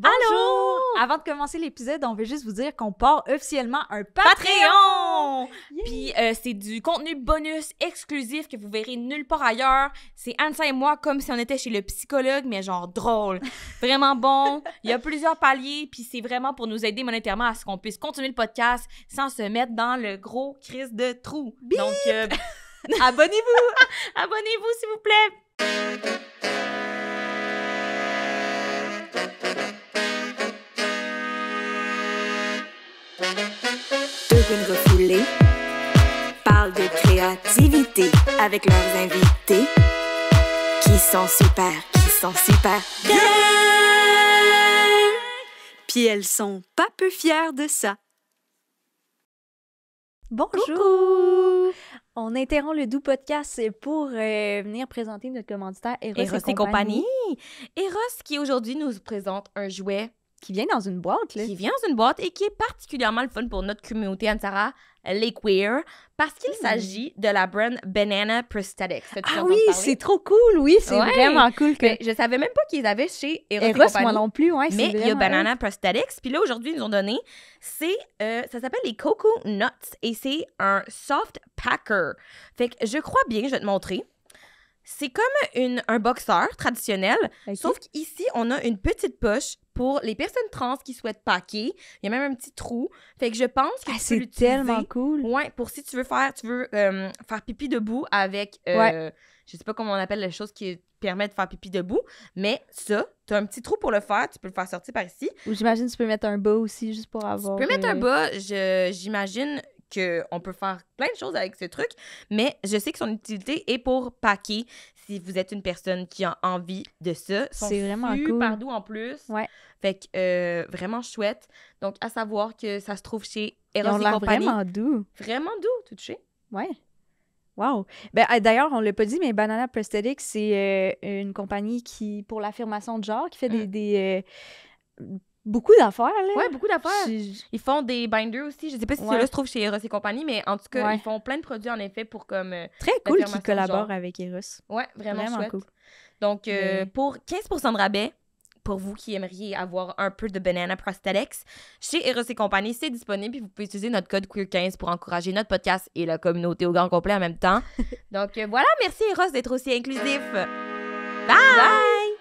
Bonjour! Allô! Avant de commencer l'épisode, on veut juste vous dire qu'on part officiellement un Patreon! Yeah! Puis c'est du contenu bonus exclusif que vous verrez nulle part ailleurs. C'est Ansa et moi comme si on était chez le psychologue, mais genre drôle. Vraiment bon. Il y a plusieurs paliers, puis c'est vraiment pour nous aider monétairement à ce qu'on puisse continuer le podcast sans se mettre dans le gros crise de trou. Bip! Donc, Abonnez-vous! abonnez-vous s'il vous plaît! Deux runes refoulées parlent de créativité avec leurs invités qui sont super bien. Puis elles sont pas peu fières de ça. Bonjour! On interrompt le doux podcast pour venir présenter notre commanditaire Eros et compagnie. Eros qui aujourd'hui nous présente un jouet qui vient dans une boîte, là. qui vient dans une boîte et qui est particulièrement le fun pour notre communauté Anne-Sara, les queer, parce qu'il s'agit de la brand Banana Prosthetics. Ah oui, c'est trop cool, oui, c'est Ouais. vraiment cool. Que... Je savais même pas qu'ils avaient chez Eros et Eros, compagnie. moi non plus, ouais, Mais il y a vraiment Banana Prosthetics. Puis là, aujourd'hui, ils nous ont donné, ça s'appelle les Coco Nuts et c'est un soft packer. Fait que je crois bien, je vais te montrer. C'est comme un boxeur traditionnel, Ok. sauf qu'ici, on a une petite poche pour les personnes trans qui souhaitent packer. Il y a même un petit trou. Fait que je pense que tu peux c'est l'utiliser. tellement cool. Ouais, pour si tu veux faire pipi debout avec, Ouais. je sais pas comment on appelle la chose qui permet de faire pipi debout, mais ça, tu as un petit trou pour le faire, tu peux le faire sortir par ici. Ou j'imagine que tu peux mettre un bas aussi, juste pour avoir... Tu peux mettre un bas, j'imagine qu'on peut faire plein de choses avec ce truc, mais je sais que son utilité est pour packer si vous êtes une personne qui a envie de ça. Ils sont C'est vraiment super cool. doux en plus. Ouais. Fait que vraiment chouette. Donc, à savoir que ça se trouve chez Ils Eros ont et l'air compagnie. vraiment doux. Vraiment doux, tout touché. Ouais. Wow. Ben, d'ailleurs, on l'a pas dit, mais Banana Prosthetics, c'est une compagnie qui, pour l'affirmation de genre, qui fait beaucoup d'affaires, là. Ouais, beaucoup d'affaires. J'ai- Ils font des binders aussi. Je sais pas si Ouais. ceux-là se trouvent chez Eros et compagnie, mais en tout cas, Ouais. ils font plein de produits, en effet, pour comme... Très cool l'affirmation qu'ils de collaborent genre. avec Eros. ouais, vraiment chouette. cool. Donc, Mais- pour 15% de rabais, pour vous qui aimeriez avoir un peu de Banana Prosthetics, chez Eros et compagnie, c'est disponible. Puis vous pouvez utiliser notre code QUEER15 pour encourager notre podcast et la communauté au grand complet en même temps. Donc, voilà, merci Eros d'être aussi inclusif. Bye!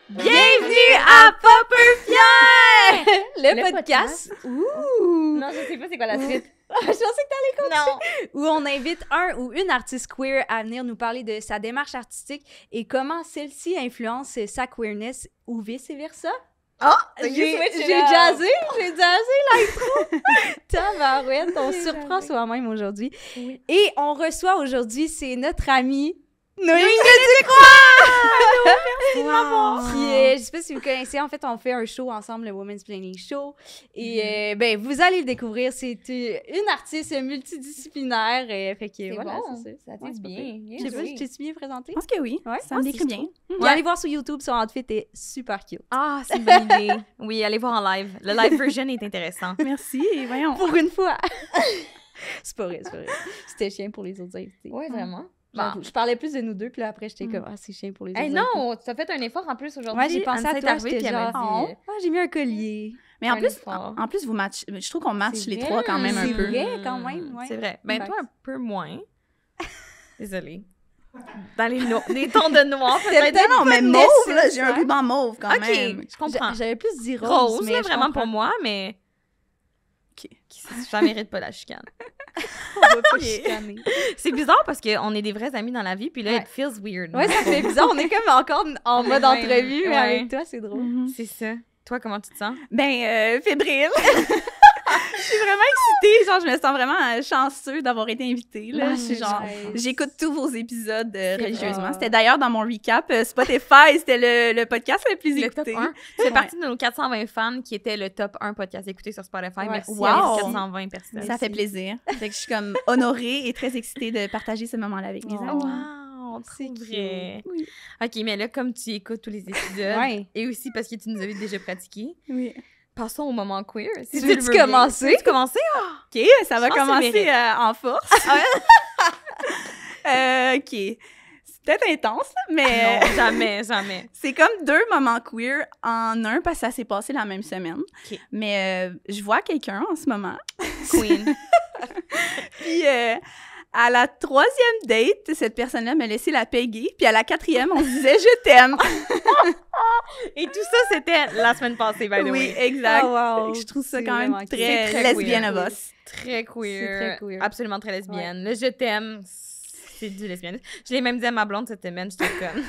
Bienvenue à Popper Fier! Le podcast. Ouh! Non, je sais pas c'est quoi la suite. Je pensais que t'allais Non. où on invite un ou une artiste queer à venir nous parler de sa démarche artistique et comment celle-ci influence sa queerness ou vice-versa. Oh! J'ai jazzé l'intro! Tabarouette, on se surprend soi-même aujourd'hui. Oui. Et on reçoit aujourd'hui, c'est notre amie Noémie Wow. Qui, je sais pas si vous connaissez, en fait, on fait un show ensemble, le Women's Planning Show. Et ben, vous allez le découvrir. C'est une artiste multidisciplinaire. Fait que C'est voilà, bon. c'est ça. Ça Ouais, dit c'est pas bien. pire. Bien Je sais pas, joué. je t'ai-tu bien présenté? Je pense que oui. Ouais, Ça me décrit bien. Puis allez voir sur YouTube, son outfit est super cute. Ah, c'est une bonne idée. Oui, allez voir en live. Le live version est intéressant. Merci. Voyons. Pour une fois! C'est pas vrai, c'est pas vrai. C'était chien pour les autres invités. Oui, vraiment. J'avoue. Je parlais plus de nous deux, puis là, après, j'étais comme, ah, c'est chien pour les autres Hey, invités. non, tu as fait un effort en plus aujourd'hui. Ouais, j'ai pensé à Anne-Sara est toi, arrivée, j'étais puis elle m'a genre, dit, ah, j'ai mis un collier. Mais en Un plus, effort. en plus, vous match. Je trouve qu'on match C'est les vrai, trois quand même un c'est peu. vrai. quand même, ouais. C'est vrai. Ben, Ben, toi, un peu moins. Désolée. Dans les tons de noir, peut-être. Non, mais pas mauve, là, j'ai nécessaire. un ruban mauve quand OK, même. je comprends. J'avais plus dit rose, Rose, mais là, je vraiment comprends. pour moi, mais OK. ça mérite pas la chicane. On va pas chicaner. C'est bizarre parce qu'on est des vrais amis dans la vie, puis là, Ouais. it feels weird. Ouais, ça fait bizarre. On est comme encore en mode Ouais, entrevue, mais ouais. avec toi, c'est drôle. Mhm. C'est ça. Toi, comment tu te sens? Ben, fébrile. Je suis vraiment excitée. Genre, je me sens vraiment chanceux d'avoir été invitée. Là. Ah, Je suis genre, nice. j'écoute tous vos épisodes religieusement. vrai. C'était d'ailleurs dans mon recap Spotify. C'était le podcast le plus Le top écouté. 1. Tu fais partie de nos 420 fans qui étaient le top 1 podcast écouté sur Spotify. Ouais. Merci Wow. à les 420 personnes. Ça fait plaisir. Fait que je suis comme honorée et très excitée de partager ce moment-là avec mes Oh. amis. Wow, C'est trop vrai. Oui. OK, mais là, comme tu écoutes tous les épisodes, Ouais. et aussi parce que tu nous avais déjà pratiqué, Oui. passons au moment queer. Si Tu veux-tu le veux bien. commencer? Veux-tu commencer? OK, ça va Je pense que ça commencer mérite. en force. OK. peut-être intense, là, mais Non, jamais, jamais. c'est comme 2 moments queer en un parce que ça s'est passé la même semaine. OK. Mais je vois quelqu'un en ce moment. Queen. Puis à la 3e date, cette personne-là m'a laissé la payer. Puis à la 4e, on se disait « Je t'aime ». Et tout ça, c'était la semaine passée, by the Oui, way. exact. Oh, wow. Fait que je trouve ça C'est quand même vraiment cute. très, C'est très lesbienne queer. of us. Très queer. C'est très queer. Absolument très lesbienne. Le je t'aime, c'est du lesbianisme. Je l'ai même dit à ma blonde cette semaine, j'étais comme...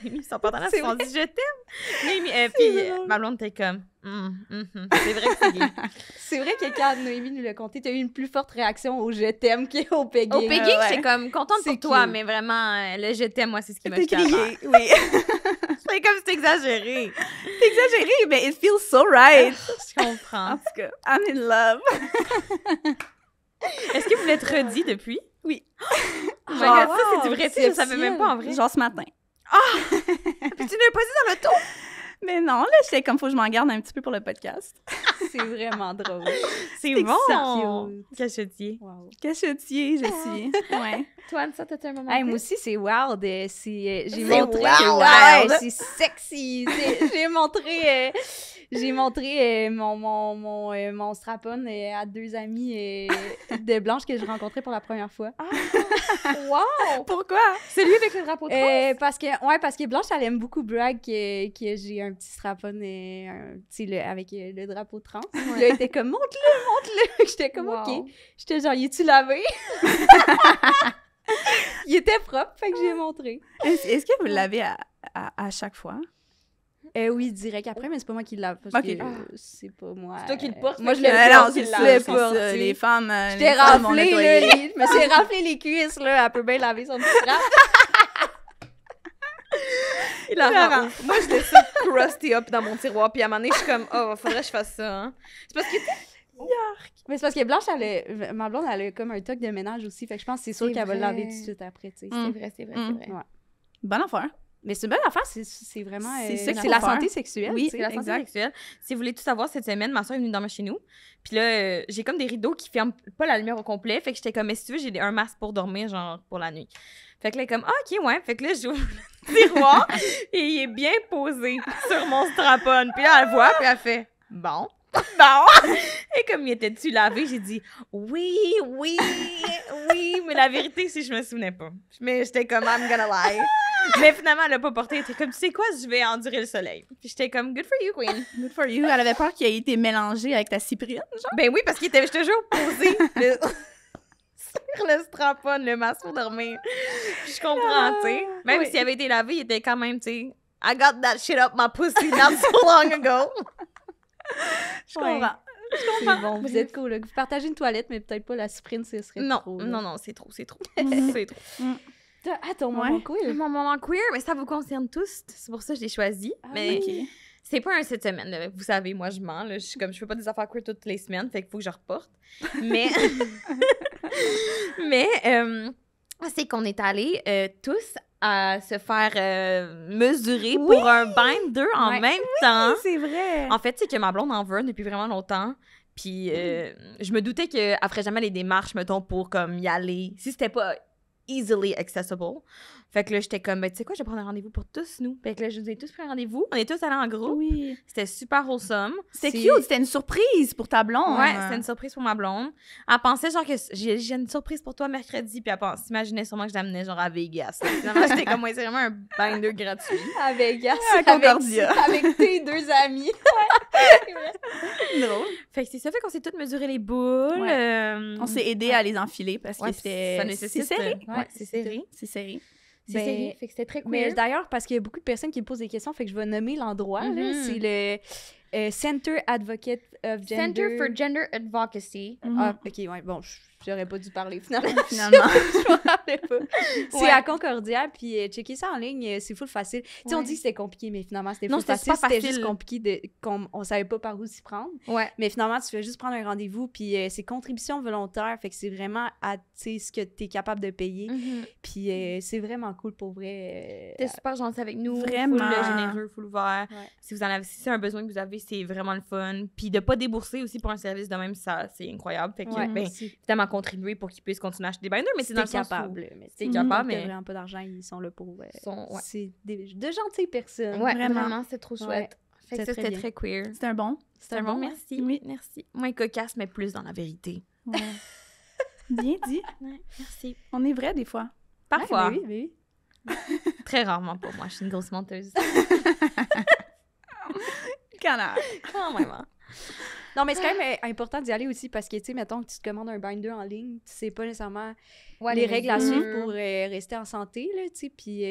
Ils sont pas dans la C'est on dit je t'aime. Puis ma blonde était comme... C'est vrai que c'est gay. C'est vrai que quand Noémie nous l'a conté, t'as eu une plus forte réaction au « je t'aime » qu'au pegging. Au pegging, ouais. j'étais comme contente C'est pour toi, cute. mais vraiment, le je t'aime, moi, c'est ce qui m'a T'es fait à terre. crié, oui. C'est comme si c'était exagéré. C'est exagéré, mais it feels so right. Je comprends. En tout cas, I'm in love. Est-ce que vous l'êtes redit depuis? Oui. Oh my Genre, God, ça, c'est du vrai, tu sais, je savais même pas en vrai. Genre ce matin. Puis tu l'as pas dit dans l'auto? Mais non, là, j'étais comme, faut que je m'en garde un petit peu pour le podcast. C'est vraiment drôle. C'est C'est bon! cute. Cachetier. Wow. Cachetier, je suis. Ouais. Toi, ça, t'as un moment? Hey, moi aussi, c'est wild. J'ai C'est montré. wild. Ouais, c'est sexy. J'ai montré mon strap-on à 2 amis de blanches que je rencontrais pour la première fois. Wow! Pourquoi? Celui avec le drapeau de Parce que Blanche, elle aime beaucoup brag que j'ai un petit strap-on avec le drapeau trans. Puis là, elle était comme, montre-le. J'étais comme, Wow. OK. J'étais genre, y es-tu lavé? Il était propre, fait que j'ai montré. Est-ce que vous l'avez à chaque fois? Oui, direct après, mais c'est pas moi qui le lave parce Ok. que c'est pas moi. C'est toi qui le portes, Moi, je fait le que- porte, non, je c'est le ça, lave c'est pas. ça. Les femmes. J'étais les femmes vont raflée, nettoyer. là. Je me suis raflé les cuisses, là. Elle peut bien laver son petit strap. Il en rend ouf. Moi, je laisse ça crusty up dans mon tiroir, puis à un moment donné, je suis comme, oh, faudrait que je fasse ça. Hein. C'est parce que Mais c'est parce que Blanche, ma blonde, elle a comme un toc de ménage aussi. Fait que je pense que c'est sûr C'est qu'elle va le vrai. laver tout de suite après, tu sais. Mm. c'est vrai, Mm. c'est vrai. Ouais. Bonne affaire. Mais c'est une bonne affaire, c'est vraiment. C'est ça qu'il c'est faut la faire. santé sexuelle. Oui, tu sais. C'est la santé Exact. sexuelle. Si vous voulez tout savoir, cette semaine, ma soeur est venue dormir chez nous. Puis là, j'ai comme des rideaux qui ferment pas la lumière au complet. Fait que j'étais comme, mais si tu veux, j'ai un masque pour dormir, genre, pour la nuit. Fait que là, elle est comme, ah, OK, ouais. Fait que là, j'ouvre le tiroir et il est bien posé sur mon strap-on. Puis là, elle voit, puis elle fait, bon. Et comme il était-tu lavé, j'ai dit, oui, mais la vérité, c'est que je me souvenais pas. Mais j'étais comme, I'm gonna lie. Mais finalement, elle l'a pas porté. Elle était comme, tu sais quoi, je vais endurer le soleil. Puis j'étais comme, good for you, queen. Good for you. Elle avait peur qu'il ait été mélangé avec ta cyprine, genre. Ben oui, parce qu'il était, je te jure, posé sur le strap-on, le masque pour dormir. Puis je comprends, tu sais. Même oui. s'il avait été lavé, il était quand même, tu sais, I got that shit up my pussy not so long ago. Je comprends. C'est bon, vous êtes cool. Là. Vous partagez une toilette, mais peut-être pas la sprint, ce serait Non, trop. là. non, c'est trop. C'est trop. Ton moment cool. Mon moment queer, mais ça vous concerne tous. C'est pour ça que je l'ai choisi. mais OK. c'est pas un cette semaine. Là. Vous savez, moi, je mens. Là. Je suis comme, je fais pas des affaires queer toutes les semaines, fait qu'il faut que je reporte. Mais, c'est qu'on est allés tous à se faire mesurer pour un binder en Ouais. même temps. C'est vrai. En fait, c'est que ma blonde en veut depuis vraiment longtemps. Puis je me doutais qu'elle ferait jamais les démarches, mettons, pour comme y aller. Si c'était pas easily accessible. Fait que là, j'étais comme, ben, tu sais quoi, je vais prendre un rendez-vous pour tous, nous. Fait que là, je nous ai tous pris un rendez-vous. On est tous allés en groupe. Oui. C'était super wholesome. C'était cute. C'était une surprise pour ta blonde. Ouais, c'était une surprise pour ma blonde. Elle pensait genre que j'ai une surprise pour toi mercredi, puis elle s'imaginait sûrement que je l'amenais genre à Vegas. Finalement, j'étais comme, ouais, c'est vraiment un binder gratuit. À Vegas. À Concordia. Avec tes 2 amis. drôle. Fait que c'est ça, fait qu'on s'est toutes mesuré les boules. Ouais. On s'est aidé à les enfiler parce que Ouais, c'était... ça nécessite. C'est serré. Ouais, c'est serré. C'est serré. C'est Ben, serré. Fait que c'était très cool. Mais d'ailleurs, parce qu'il y a beaucoup de personnes qui me posent des questions, fait que je vais nommer l'endroit. là. Mhm. C'est le Center Advocate of Gender. Center for Gender Advocacy. Ah, ok, ouais, bon, j'aurais pas dû parler finalement. Finalement. Je m'en rappelais pas. C'est Ouais. à Concordia, puis checker ça en ligne, c'est full facile. Tu sais, on Ouais. dit que c'était compliqué, mais finalement, c'était Non, full c'était facile. super C'était facile. juste compliqué, on savait pas par où s'y prendre. Ouais. Mais finalement, tu fais juste prendre un rendez-vous, puis c'est contribution volontaire, fait que c'est vraiment à ce que tu es capable de payer. Puis c'est vraiment cool pour vrai. T'es super gentil avec nous. Vraiment. Full généreux, full ouvert. Ouais. Si vous en avez, si c'est un besoin que vous avez, c'est vraiment le fun. Puis de pas débourser aussi pour un service de même, ça, c'est incroyable. Fait que, Ouais, ben, c'est- évidemment, contribuer pour qu'ils puissent continuer à acheter des binders, mais c'est dans le sens capable. où... Mais C'est t'sais, capable, t'as mais... vraiment pas d'argent, ils sont là pour... Ouais. C'est de gentilles personnes. Ouais, Vraiment. vraiment, c'est trop chouette. Fait que C'est ça, très c'était bien. très queer. C'était un bon. C'était un bon, merci. Oui. Merci. Moins cocasse, mais plus dans la vérité. Ouais. Bien dit. Ouais, merci. On est vrai des fois. Parfois. Ouais, ben oui. Très rarement pour moi, je suis une grosse menteuse. Canard. Quand même. Hein. Non, mais c'est quand même important d'y aller aussi parce que, tu sais, mettons que tu te commandes un binder en ligne, tu sais pas nécessairement Ouais, les règles à mesures. suivre pour rester en santé, là, tu sais, puis...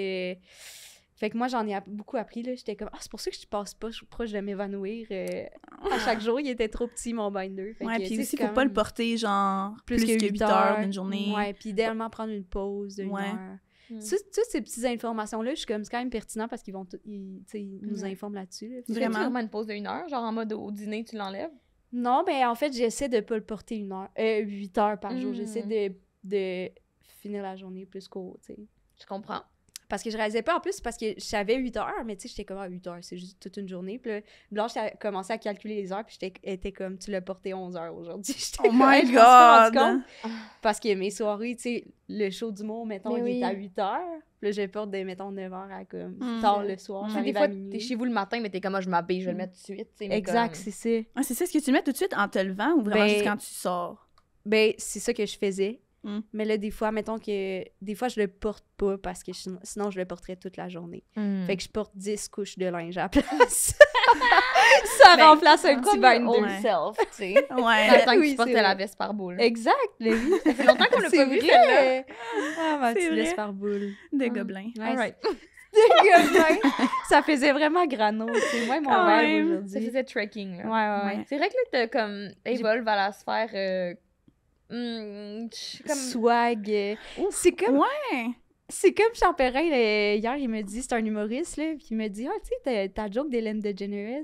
fait que moi, j'en ai beaucoup appris, là. J'étais comme, c'est pour ça que je passe pas proche de m'évanouir. À chaque jour, il était trop petit, mon binder. Fait Ouais, que, tu puis sais, aussi, c'est faut quand pas le même porter, genre, plus que 8 heures d'une journée. Ouais, puis idéalement prendre une pause d'une Ouais. heure. Mm. Tu sais, ces petites informations-là, je suis comme, c'est quand même pertinent parce qu'ils vont, tu sais, ils nous Ouais. informent là-dessus. Là. Tu Vraiment. fais-tu vraiment une pause de 1 heure, genre en mode au dîner, tu l'enlèves? Non, ben en fait, j'essaie de pas le porter 8 heures par jour. Mm. J'essaie de finir la journée plus court, tu sais. Je comprends. Parce que je réalisais pas en plus, parce que je savais 8 heures, mais tu sais, j'étais comme 8 heures, c'est juste toute une journée. Puis là, Blanche a commencé à calculer les heures, puis j'étais comme, tu l'as porté 11 heures aujourd'hui. J'étais Oh comme, my hey, je m'en suis pas rendu God! compte. Parce que mes soirées, tu sais, le show d'humour, mettons, Mais il est oui. à 8 heures. Puis là, je le porte de, mettons, 9 heures à comme Mm. tard le soir. Des J'arrive fois, à minuit. t'es chez vous le matin, mais t'es comme, moi, je m'habille, je vais le mettre tout de suite. tu sais, mais Exact, comme- c'est ça. Ah, c'est ça, est-ce que tu le mets tout de suite en te levant ou vraiment Ben, juste quand tu sors? Ben, c'est ça que je faisais. Mm. Mais là, des fois, mettons que... Des fois, je le porte pas parce que sinon, je le porterais toute la journée. Mm. Fait que je porte 10 couches de linge à la place. Ça Ben, remplace un petit Comme binder. old Ouais. self, tu sais. Ouais. Attends que Oui, tu portes c'est la vrai. veste par boule. Exact, le oui. Ça fait longtemps qu'on l'a C'est pas vu, vrai. celle-là. Ah, ma C'est petite laisse vrai. par boule. Des Mm. gobelins. Ouais, All right. ça faisait vraiment grano. C'est moi mon Quand verre même. Ça aujourd'hui. faisait trekking, là. Ouais. C'est vrai que là, t'as comme Evolve à la sphère... je suis comme... Swag. C'est comme... Ouais. C'est comme Charles Perrin, hier, il me dit, c'est un humoriste, là, puis il me dit, tu sais, ta joke d'Hélène DeGeneres,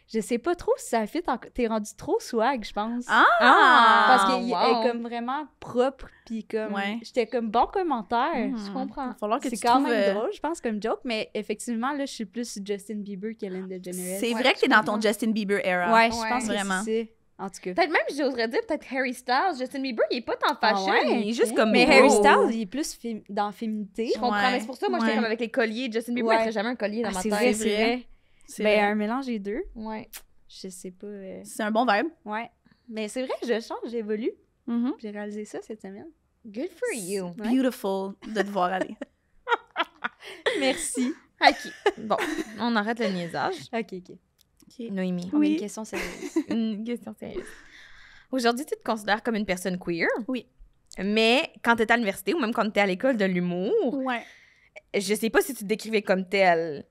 je sais pas trop si ça fit, t'es rendu trop swag, je pense. Ah! Parce qu'elle wow. est comme vraiment propre, puis comme, Ouais. j'étais comme bon commentaire. Je comprends. Il va falloir que C'est tu quand trouves, même drôle, je pense, comme joke, mais effectivement, là, je suis plus Justin Bieber qu'Hélène DeGeneres. C'est Ouais, vrai que t'es je dans comprends. ton Justin Bieber era. Ouais, je Ouais. pense Vraiment. que c'est ça. En tout cas. Peut-être même, j'oserais dire, peut-être Harry Styles. Justin Bieber, il est pas tant fashion, ouais? il est juste comme... Mais beau. Harry Styles, il est plus dans féminité. Je comprends, Ouais. mais c'est pour ça, moi, j'étais Ouais. comme avec les colliers. Justin Bieber, Ouais. il ferait jamais un collier dans Ah, ma c'est tête. vrai, c'est c'est vrai. vrai. C'est Ben, vrai. un mélange des deux. Ouais. Je sais pas. C'est un bon vibe. Ouais. Mais c'est vrai, je change, j'évolue. Mhm. J'ai réalisé ça cette semaine. Good for you. Ouais. Beautiful de te voir aller. Merci. OK. Bon, on arrête le niaisage. OK. Noémie, On a Oui. une question sérieuse. une question sérieuse. Aujourd'hui, tu te considères comme une personne queer. Oui. Mais quand tu étais à l'université ou même quand tu étais à l'école de l'humour, Ouais. je sais pas si tu te décrivais comme telle.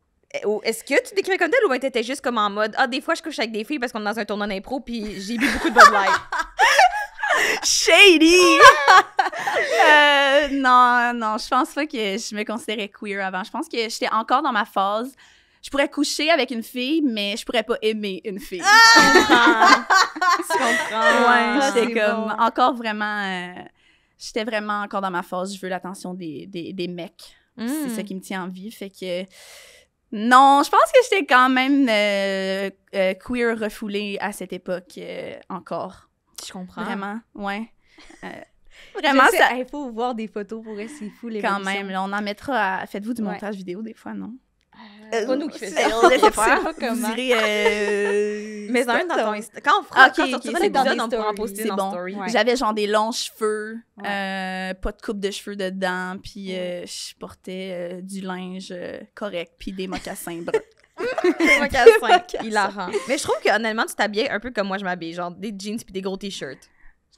Ou est-ce que tu te décrivais comme telle ou bien t'étais juste comme en mode des fois je couche avec des filles parce qu'on est dans un tournoi d'impro puis j'ai bu beaucoup de Bud Light. Shady! Non, je pense pas que je me considérais queer avant. Je pense que j'étais encore dans ma phase. Je pourrais coucher avec une fille, mais je pourrais pas aimer une fille. Tu comprends? Ouais, Ah, j'étais c'est comme bon. encore vraiment... j'étais vraiment encore dans ma phase. Je veux l'attention des mecs. C'est ça qui me tient en vie. Fait que... Non, je pense que j'étais quand même queer refoulée à cette époque encore. Je comprends. Vraiment, ouais. Vraiment, Je sais, ça... il faut voir des photos pour eux, c'est fou, les Quand même, là, on en mettra à... Faites-vous du Ouais. montage vidéo des fois, non? C'est pas nous qui C'est- faisons on ça. laisse faire. pas comment. Vous direz... Mais un dans ton ça. Insta. Quand on fera, Ok, quand ok, sortira c'est bon. l'épisode, Dans on les pourra en stories. poster C'est dans bon. story. Ouais. J'avais genre des longs cheveux, Ouais. pas de coupe de cheveux dedans, puis je portais du linge correct, puis des mocassins bruns. Des mocassins. Hilarant. Mais je trouve que honnêtement, tu t'habillais un peu comme moi je m'habille, genre des jeans puis des gros t-shirts.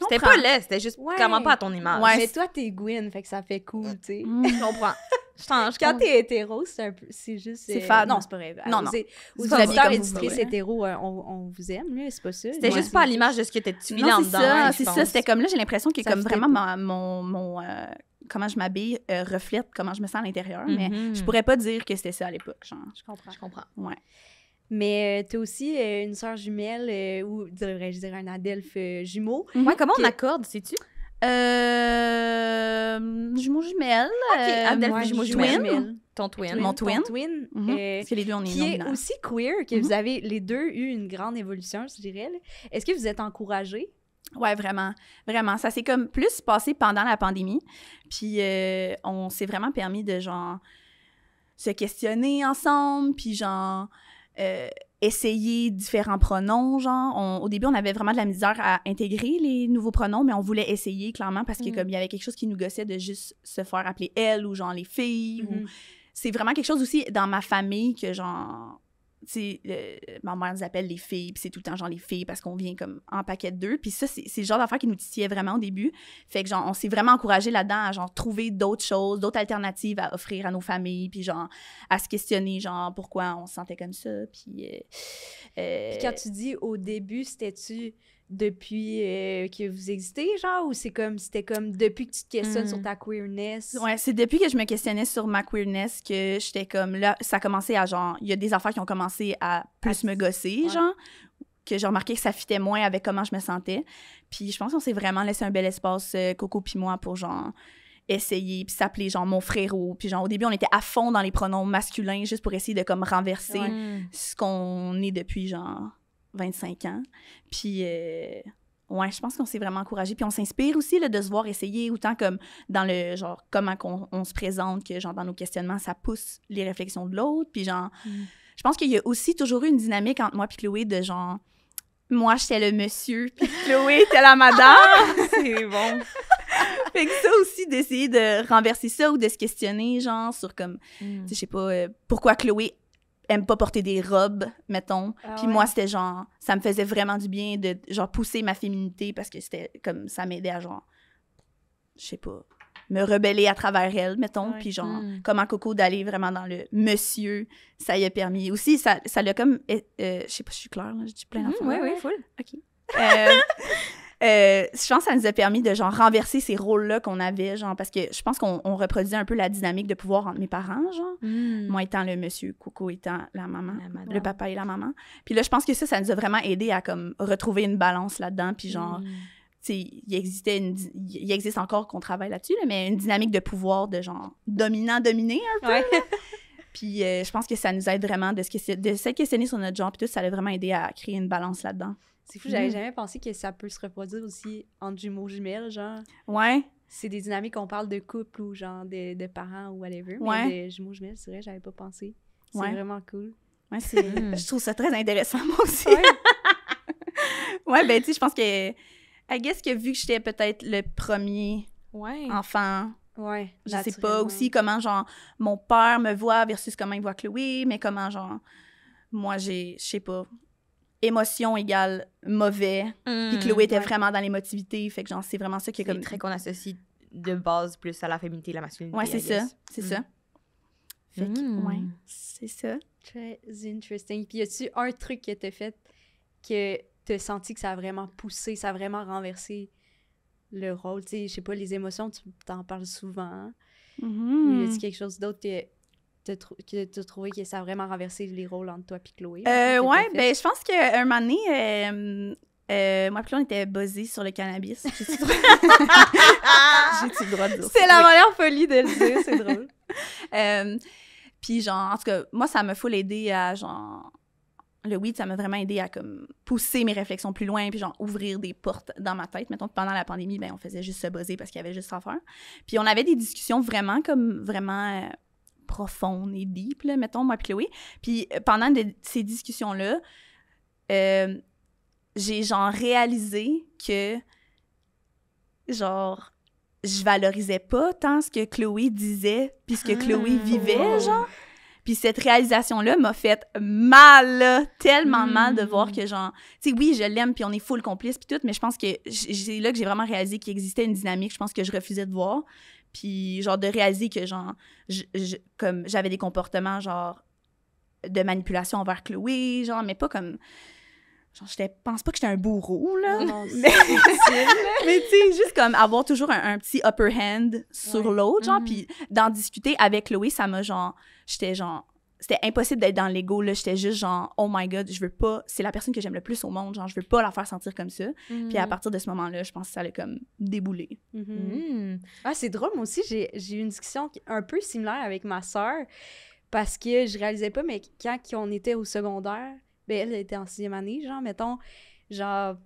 C'était comprends. pas laid, c'était juste Ouais. clairement pas à ton image. Ouais. Mais toi, t'es Gwyn, fait que ça fait cool, tu sais. Je comprends. Je Quand t'es hétéro, c'est un peu... C'est juste... C'est fade. Non, c'est pas vrai. Non, non. Aux Vous auditeurs habillez comme et vous auditrices voulez. hétéros, on vous aime, là, c'est pas ça. C'était Ouais, juste pas à l'image de ce que tu vivais Non, en c'est dedans. ça, hein, c'est je ça. pense. C'était comme là, j'ai l'impression que Ça comme fitait vraiment mon comment je m'habille reflète comment je me sens à l'intérieur, mais Mhm. je pourrais pas dire que c'était ça à l'époque, genre. Je comprends. Je comprends. Ouais. Mais t'as aussi une sœur jumelle, ou devrais-je dire un adelphe jumeau. Ouais, comment on Ok. accorde, sais-tu? Jumeau jumelle. Adelphe Ouais, jumeau jumeau jumelle. jumelle. Ton twin. Mon Ton twin. twin, Mhm. Parce que les deux, on est qui est non-binaires. aussi queer, que vous avez les deux eu une grande évolution, je dirais. Là. Est-ce que vous êtes encouragés Ouais, vraiment, vraiment. Ça s'est comme plus passé pendant la pandémie. Puis on s'est vraiment permis de, genre, se questionner ensemble, puis genre, essayer différents pronoms, genre. Au début, on avait vraiment de la misère à intégrer les nouveaux pronoms, mais on voulait essayer, clairement, parce que comme il y avait quelque chose qui nous gossait de juste se faire appeler « elle » ou genre « les filles », ou... C'est vraiment quelque chose aussi dans ma famille que, genre... Tu sais, ma mère nous appelle les filles, puis c'est tout le temps genre les filles parce qu'on vient comme en paquet de deux. Puis ça, c'est le genre d'affaire qui nous titillait vraiment au début. Fait que genre, on s'est vraiment encouragé là-dedans à genre trouver d'autres choses, d'autres alternatives à offrir à nos familles, puis genre à se questionner genre pourquoi on se sentait comme ça. Puis quand tu dis au début, c'était-tu depuis que vous existez, genre, ou c'était comme depuis que tu te questionnes sur ta queerness? Ouais, c'est depuis que je me questionnais sur ma queerness que j'étais comme là, ça a commencé à genre, il y a des affaires qui ont commencé à plus me gosser, genre, que j'ai remarqué que ça fitait moins avec comment je me sentais. Puis je pense qu'on s'est vraiment laissé un bel espace, Coco puis moi, pour genre essayer, puis s'appeler genre mon frérot. Puis genre au début, on était à fond dans les pronoms masculins juste pour essayer de comme renverser ce qu'on est depuis genre 25 ans. Puis, ouais, je pense qu'on s'est vraiment encouragés. Puis on s'inspire aussi là, de se voir essayer, autant comme dans le genre, comment on se présente, que genre dans nos questionnements, ça pousse les réflexions de l'autre. Puis genre, je pense qu'il y a aussi toujours eu une dynamique entre moi et Chloé de genre, moi j'étais le monsieur, puis Chloé était la madame. C'est bon. Fait que ça aussi, d'essayer de renverser ça ou de se questionner, genre, sur comme, tu sais, je sais pas, pourquoi Chloé aime pas porter des robes, mettons. Puis moi, c'était genre... Ça me faisait vraiment du bien de, genre, pousser ma féminité parce que c'était comme... Ça m'aidait à, genre... Je sais pas... Me rebeller à travers elle, mettons. Puis genre, comment Coco d'aller vraiment dans le monsieur, ça y a permis. Aussi, ça l'a comme... je sais pas si je suis claire, là. Je dis plein d'affaires. Oui, full. OK. Je pense que ça nous a permis de genre renverser ces rôles-là qu'on avait, genre, parce que je pense qu'on reproduisait un peu la dynamique de pouvoir entre mes parents, genre. Moi étant le monsieur, Coco étant la maman, le papa et la maman. Puis là, je pense que ça nous a vraiment aidé à comme retrouver une balance là-dedans, puis genre, tu sais, il existe encore qu'on travaille là-dessus, là, mais une dynamique de pouvoir de genre dominant-dominé un peu. Puis je pense que ça nous aide vraiment de se questionner sur notre genre, puis tout, ça a vraiment aidé à créer une balance là-dedans. C'est fou, j'avais jamais pensé que ça peut se reproduire aussi entre jumeaux jumelles, genre. Ouais. C'est des dynamiques qu'on parle de couple ou genre de parents ou whatever, ouais. Mais de jumeaux jumelles, c'est vrai, j'avais pas pensé. C'est vraiment cool. Ouais, je trouve ça très intéressant, moi aussi. Ouais, ben tu sais, je pense que... I guess que vu que j'étais peut-être le premier enfant... Ouais, je sais pas aussi comment, genre, mon père me voit versus comment il voit Chloé, mais comment, genre, moi, je sais pas... émotion égale mauvais. Puis Chloé était vraiment dans l'émotivité. Fait que genre, c'est vraiment ça qui est comme... C'est très qu'on associe de base plus à la féminité et la masculinité. Ouais, c'est ça. C'est ça. Fait que, ouais, c'est ça. Très interesting. Puis y a-tu un truc que t'as fait que t'as senti que ça a vraiment poussé, ça a vraiment renversé le rôle? Tu sais, je sais pas, les émotions, tu t'en parles souvent. Ou y a-tu quelque chose d'autre que t'as trouvé que ça a vraiment renversé les rôles entre toi et Chloé? Ouais, ben je pense qu'un moment donné, moi et Chloé, on était buzzés sur le cannabis. J'ai-tu le droit de dire ça? C'est la meilleure folie de le dire, c'est drôle. Puis genre, en tout cas, moi, ça m'a full aidé à genre... Le weed, ça m'a vraiment aidé à comme pousser mes réflexions plus loin puis genre ouvrir des portes dans ma tête. Mettons que pendant la pandémie, ben on faisait juste se buzzer parce qu'il y avait juste ça à faire. Puis on avait des discussions vraiment profonde et deep, là, mettons, moi et Chloé. Puis pendant ces discussions-là, j'ai genre réalisé que genre je valorisais pas tant ce que Chloé disait puis ce que Chloé vivait, genre. Puis cette réalisation-là m'a fait mal, là, tellement mal de voir que genre... Tu sais, oui, je l'aime, puis on est full complice, puis tout, mais je pense que c'est là que j'ai vraiment réalisé qu'il existait une dynamique, je pense que je refusais de voir. Puis genre de réaliser que genre comme j'avais des comportements genre de manipulation envers Chloé, genre, mais pas comme genre pense pas que j'étais un bourreau là. Non, mais tu sais juste comme avoir toujours un petit upper hand sur l'autre, genre, puis d'en discuter avec Chloé, ça m'a genre j'étais genre c'était impossible d'être dans l'ego, là. J'étais juste genre, oh my God, je veux pas... C'est la personne que j'aime le plus au monde, genre, je veux pas la faire sentir comme ça. Puis à partir de ce moment-là, je pense que ça allait comme débouler. Ah, c'est drôle, moi aussi, j'ai eu une discussion un peu similaire avec ma sœur, parce que je réalisais pas, mais quand on était au secondaire, ben elle était en 6e année, genre, mettons, genre...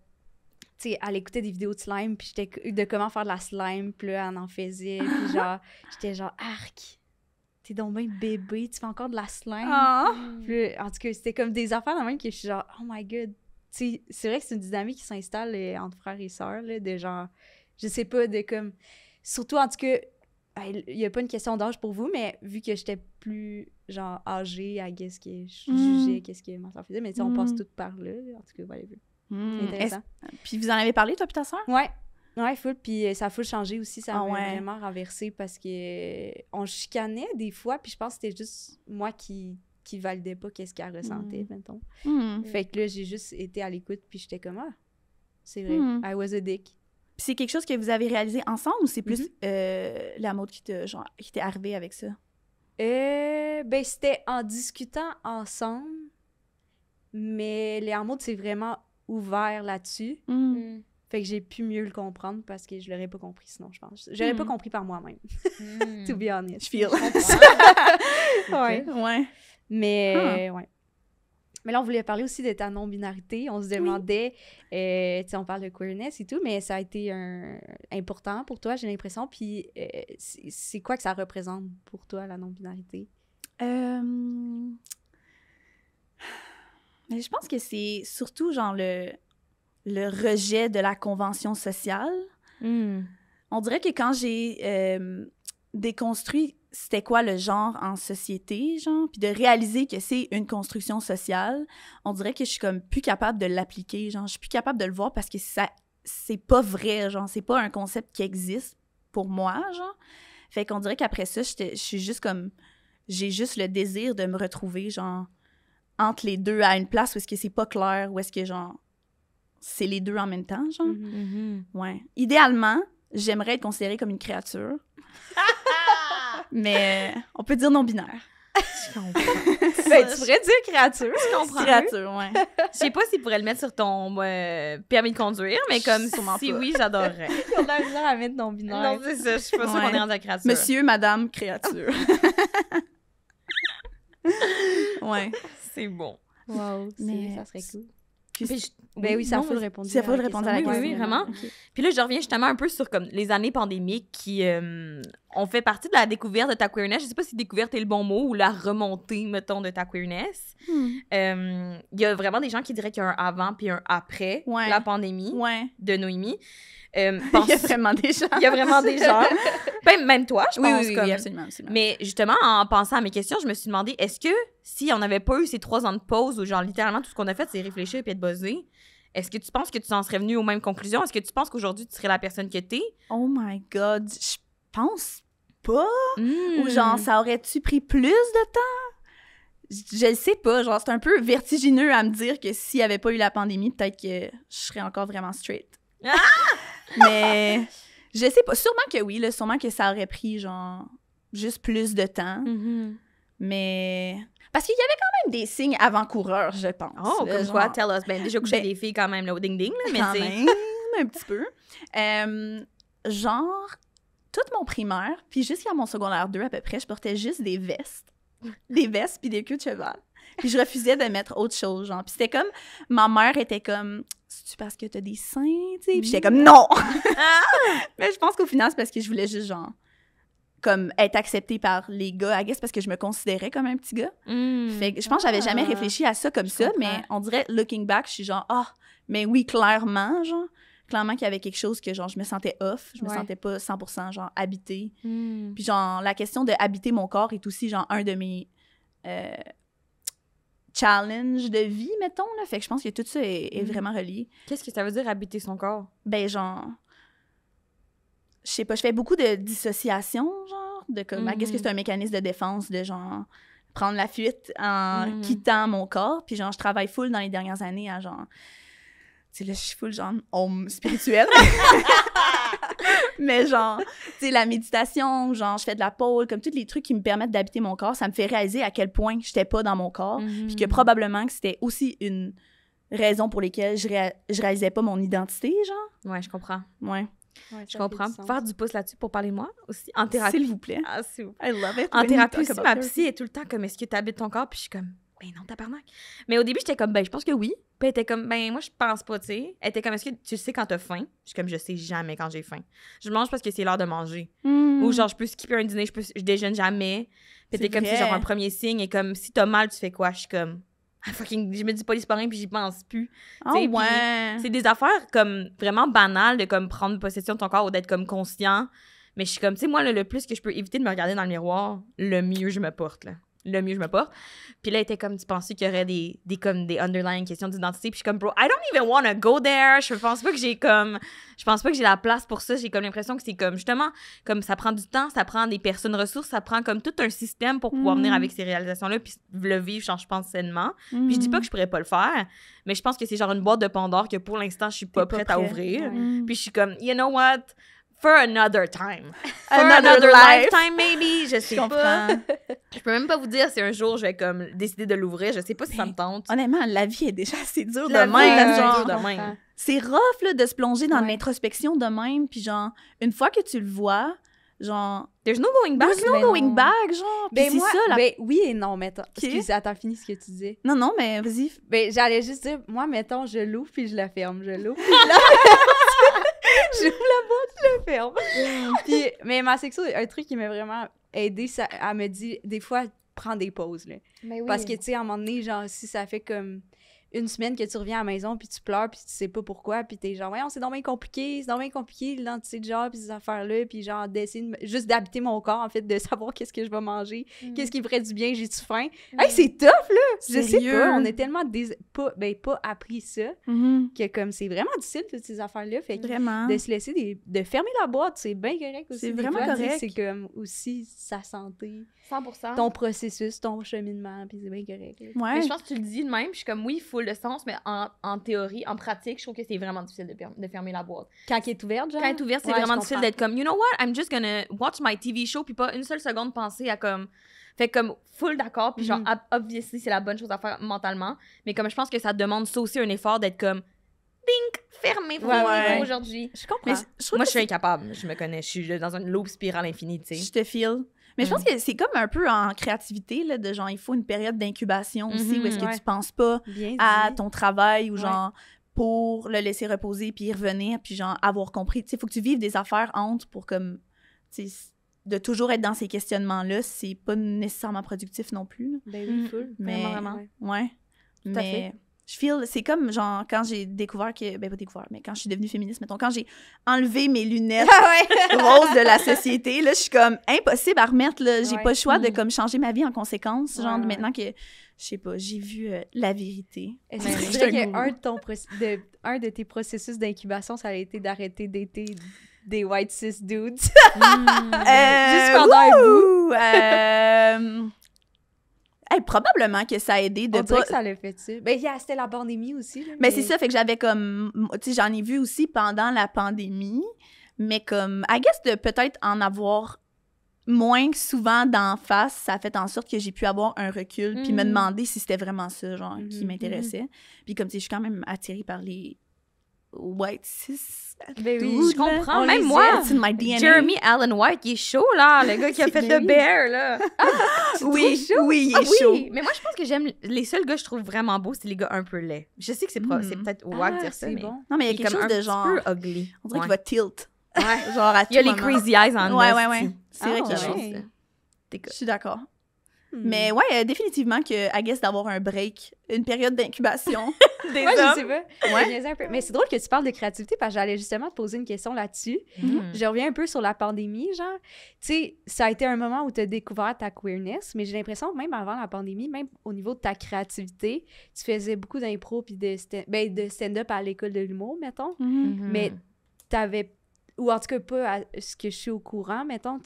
tu sais, elle écoutait des vidéos de slime, puis de comment faire de la slime, puis là, elle en faisait, puis genre, j'étais genre, arc, t'es donc bien bébé, tu fais encore de la slime. Puis là, en tout cas, c'était comme des affaires dans même que je suis genre, oh my god. Tu sais, c'est vrai que c'est une dynamique qui s'installe entre frères et sœurs, là, de genre, je sais pas, de comme, surtout, en tout cas, il y a pas une question d'âge pour vous, mais vu que j'étais plus, genre, âgée, I guess que je jugeais qu'est-ce que ma soeur faisait, mais tu sais, on passe toutes par là, en tout cas, voilà. C'est intéressant. Puis vous en avez parlé, toi puis ta soeur? Ouais, full. Puis ça a full changé aussi. Ça m'a vraiment renversé parce que on chicanait des fois. Puis je pense que c'était juste moi qui validais pas qu'est-ce qu'elle ressentait, mettons. Fait que là, j'ai juste été à l'écoute. Puis j'étais comme, ah, c'est vrai. I was a dick. Puis c'est quelque chose que vous avez réalisé ensemble ou c'est plus la mode qui t'est arrivée avec ça? Ben, c'était en discutant ensemble. Mais les en mode, c'est vraiment ouvert là-dessus. Fait que j'ai pu mieux le comprendre parce que je l'aurais pas compris sinon, je pense. Je l'aurais pas compris par moi-même. To be honest. Je feel. Ouais. Mais, ouais. Mais là, on voulait parler aussi de ta non-binarité. On se demandait, tu sais, on parle de queerness et tout, mais ça a été important pour toi, j'ai l'impression. Puis, c'est quoi que ça représente pour toi, la non-binarité? Mais je pense que c'est surtout, genre, le rejet de la convention sociale. On dirait que quand j'ai déconstruit c'était quoi le genre en société, genre, puis de réaliser que c'est une construction sociale, on dirait que je suis comme plus capable de l'appliquer, genre, je suis plus capable de le voir parce que c'est pas vrai, genre, c'est pas un concept qui existe pour moi, genre. Fait qu'on dirait qu'après ça, je suis juste comme, j'ai juste le désir de me retrouver, genre, entre les deux, à une place où est-ce que c'est pas clair, où est-ce que, genre, c'est les deux en même temps, genre. Ouais. Idéalement, j'aimerais être considérée comme une créature. Mais on peut dire non-binaire. Je comprends. Ben, tu pourrais dire créature. Je comprends. Créature, ouais. Je sais pas s'il pourrait le mettre sur ton permis de conduire, mais comme si oui, j'adorerais. On a besoin à mettre non-binaire. Non, c'est ça. Je suis pas sûre qu'on est rendu à créature. Monsieur, madame, créature. Ouais. C'est bon. Wow, mais ça serait cool. Ben oui, ça faut le répondre. Ça faut le répondre à la question. Oui, vraiment. Okay. Puis là, je reviens justement un peu sur comme les années pandémiques qui ont fait partie de la découverte de ta queerness. Je sais pas si découverte est le bon mot ou la remontée, mettons, de ta queerness. Il y a vraiment des gens qui diraient qu'il y a un avant puis un après la pandémie de Noémie. Il y a vraiment des gens. Il y a vraiment des gens. Ben, même toi, je pense. Oui, absolument. Mais justement, en pensant à mes questions, je me suis demandé, est-ce que si on n'avait pas eu ces 3 ans de pause où genre littéralement tout ce qu'on a fait, c'est réfléchir et être buzzé, est-ce que tu penses que tu en serais venu aux mêmes conclusions? Est-ce que tu penses qu'aujourd'hui, tu serais la personne que t'es? Oh my God, je pense pas. Ou genre, ça aurait-tu pris plus de temps? Je le sais pas. Genre, c'est un peu vertigineux à me dire que s'il n'y avait pas eu la pandémie, peut-être que je serais encore vraiment straight. Mais je sais pas. Sûrement que oui, là, sûrement que ça aurait pris, genre, juste plus de temps. Mais... Parce qu'il y avait quand même des signes avant-coureurs, je pense. Oh, comme genre... quoi? Tell us. Ben, déjà couché des filles quand même, là, au ding-ding, là, mais quand même, un petit peu. Genre, toute mon primaire, puis jusqu'à mon secondaire 2 à peu près, je portais juste des vestes. Des vestes puis des queues de cheval. Puis je refusais de mettre autre chose, genre. Puis c'était comme... Ma mère était comme... C'est-tu parce que t'as des seins, tu sais? Puis j'étais comme, non! Mais je pense qu'au final, c'est parce que je voulais juste, genre... comme être acceptée par les gars, I guess, parce que je me considérais comme un petit gars. Fait que je pense que j'avais jamais réfléchi à ça comme ça, mais on dirait, looking back, je suis genre, mais oui, clairement, genre, clairement qu'il y avait quelque chose que, genre, je me sentais off, je me sentais pas 100%, genre, habitée. Puis, genre, la question de habiter mon corps est aussi, genre, un de mes challenges de vie, mettons, là. Fait que je pense que tout ça est vraiment relié. Qu'est-ce que ça veut dire, habiter son corps? Ben, genre... Je sais pas, je fais beaucoup de dissociation, genre, de comme, qu'est-ce que c'est un mécanisme de défense, de genre, prendre la fuite en quittant mon corps, puis genre, je travaille full dans les dernières années à genre, tu sais, là, je suis full genre, homme spirituel. Mais genre, tu sais, la méditation, genre, je fais de la pole, comme tous les trucs qui me permettent d'habiter mon corps, ça me fait réaliser à quel point j'étais pas dans mon corps, puis que probablement que c'était aussi une raison pour laquelle je réalisais pas mon identité, genre. Ouais, je comprends. Ouais. Ouais, je comprends. Faire du pouce là-dessus pour parler de moi aussi. En thérapie. S'il vous plaît. Ah, s'il vous plaît. I love it. En thérapie aussi, ma psy est tout le temps comme, est-ce que tu habites ton corps? Puis je suis comme, ben non, tabarnak. Mais au début, j'étais comme, ben je pense que oui. Puis elle était comme, ben moi, je pense pas, tu sais. Elle était comme, est-ce que tu sais quand t'as faim? Je suis comme, je sais jamais quand j'ai faim. Je mange parce que c'est l'heure de manger. Ou genre, je peux skipper un dîner, je déjeune jamais. Puis t'es comme, c'est genre un premier signe. Et comme, si t'as mal, tu fais quoi? Je suis comme, je me dis polysporin puis j'y pense plus. Oh, ouais. C'est des affaires comme vraiment banales de comme prendre possession de ton corps ou d'être comme conscient. Mais je suis comme, tu sais, moi, le plus que je peux éviter de me regarder dans le miroir, le mieux je me porte, là. Le mieux je me porte. Puis là, elle était comme, tu pensais qu'il y aurait des underlying questions d'identité. Puis je suis comme, bro, I don't even want to go there. Je pense pas que j'ai la place pour ça. J'ai comme l'impression que c'est comme, justement, comme ça prend du temps, ça prend des personnes ressources, ça prend comme tout un système pour pouvoir venir avec ces réalisations-là puis le vivre, genre, je pense, sainement. Puis je dis pas que je pourrais pas le faire, mais je pense que c'est genre une boîte de Pandore que pour l'instant, je suis pas prête à ouvrir. Puis je suis comme, you know what? For another time. For another lifetime, maybe. Je sais pas. Je peux même pas vous dire si un jour je vais comme décider de l'ouvrir. Je sais pas si ça me tente. Honnêtement, la vie est déjà assez dure de même. C'est rough là, de se plonger dans l'introspection de même. Puis genre, une fois que tu le vois, genre... There's no going back. There's no going back, genre. Ben c'est moi, ça, la... ben oui et non, mettons. Excuse, attends, finis ce que tu disais. Non, mais vas-y. Ben j'allais juste dire, moi, mettons, je l'ouvre puis je la ferme. Je l'ouvre. J'ouvre la boîte, je la ferme. Puis, mais ma sexo, un truc qui m'a vraiment aidé, ça, elle me dit, des fois, prends des pauses, là. Mais oui. Parce que, tu sais, à un moment donné, genre, si ça fait comme une semaine que tu reviens à la maison, puis tu pleures, puis tu sais pas pourquoi, puis t'es genre, ouais, c'est donc bien compliqué, l'identité de genre, puis ces affaires-là, puis genre, d'essayer juste d'habiter mon corps, en fait, de savoir qu'est-ce que je vais manger, qu'est-ce qui me ferait du bien, j'ai-tu faim? Hey, c'est tough, là! Je sais pas, on est tellement pas appris ça, que comme c'est vraiment difficile, toutes ces affaires-là, fait que vraiment. de se laisser de fermer la boîte, c'est bien correct aussi. C'est vraiment correct. C'est comme aussi sa santé. 100%. Ton processus, ton cheminement, puis c'est bien correct. Ouais. Mais je pense que tu le dis de même, je suis comme, oui, full de sens, mais en théorie, en pratique, je trouve que c'est vraiment difficile de fermer la boîte. Quand elle est ouverte, genre? Quand elle est ouverte, c'est vraiment difficile d'être comme, you know what, I'm just gonna watch my TV show, puis pas une seule seconde penser à comme... Fait comme, full d'accord, puis genre, obviously, c'est la bonne chose à faire mentalement, mais comme je pense que ça demande ça aussi un effort d'être comme, ding, fermé aujourd'hui. Je comprends. Mais moi, je suis incapable, je me connais, je suis dans une loop spirale infinie, tu sais. Je te feel. Mais je pense que c'est comme un peu en créativité, là, de genre, il faut une période d'incubation aussi, où est-ce que tu penses pas à ton travail ou genre, pour le laisser reposer puis y revenir, puis genre, avoir compris. Tu sais, il faut que tu vives des affaires entre pour comme, tu sais, de toujours être dans ces questionnements-là, c'est pas nécessairement productif non plus. Là. Ben oui, full. Mais, vraiment. Ouais. Tout à fait. Je feel, c'est comme genre quand j'ai découvert que, ben pas découvert, mais quand je suis devenue féministe, mettons, quand j'ai enlevé mes lunettes roses de la société, là, je suis comme impossible à remettre, là, j'ai pas le choix de comme changer ma vie en conséquence, genre maintenant que, je sais pas, j'ai vu la vérité. Est-ce que tu dirais qu'un de tes processus d'incubation, ça a été d'arrêter d'été des white cis dudes? Juste pendant un bout? Probablement que ça a aidé de On dirait que ça l'a fait ça. Ben, c'était la pandémie aussi. Là, mais c'est ça, fait que j'avais comme... Tu sais, j'en ai vu aussi pendant la pandémie, mais comme, I guess de peut-être en avoir moins que souvent d'en face, ça a fait en sorte que j'ai pu avoir un recul puis me demander si c'était vraiment ça, genre, qui m'intéressait. Puis comme, tu sais, je suis quand même attirée par les white cis. Ben oui, je comprends. Même moi, Jeremy Allen White, il est chaud, là. Le gars qui a fait The Bear, là. Oui, il est chaud. Mais moi, je pense que j'aime... Les seuls gars que je trouve vraiment beaux, c'est les gars un peu laids. Je sais que c'est peut-être wack de dire ça, mais... Bon. Non, mais il y a quelque chose de genre... un peu ugly. On dirait qu'il va tilt. Ouais. Genre à tout il y a les moment. crazy eyes en Ouais. C'est vrai qu'il y a chose. Je suis d'accord. Mais ouais, définitivement que, I guess, d'avoir un break, une période d'incubation. Moi, je sais pas. Un peu. Mais c'est drôle que tu parles de créativité parce que j'allais justement te poser une question là-dessus. Je reviens un peu sur la pandémie, genre. Tu sais, ça a été un moment où tu as découvert ta queerness, mais j'ai l'impression que même avant la pandémie, même au niveau de ta créativité, tu faisais beaucoup d'impro puis de stand-up à l'école de l'humour, mettons. Mais t'avais... Ou en tout cas, pas à ce que je suis au courant, mettons,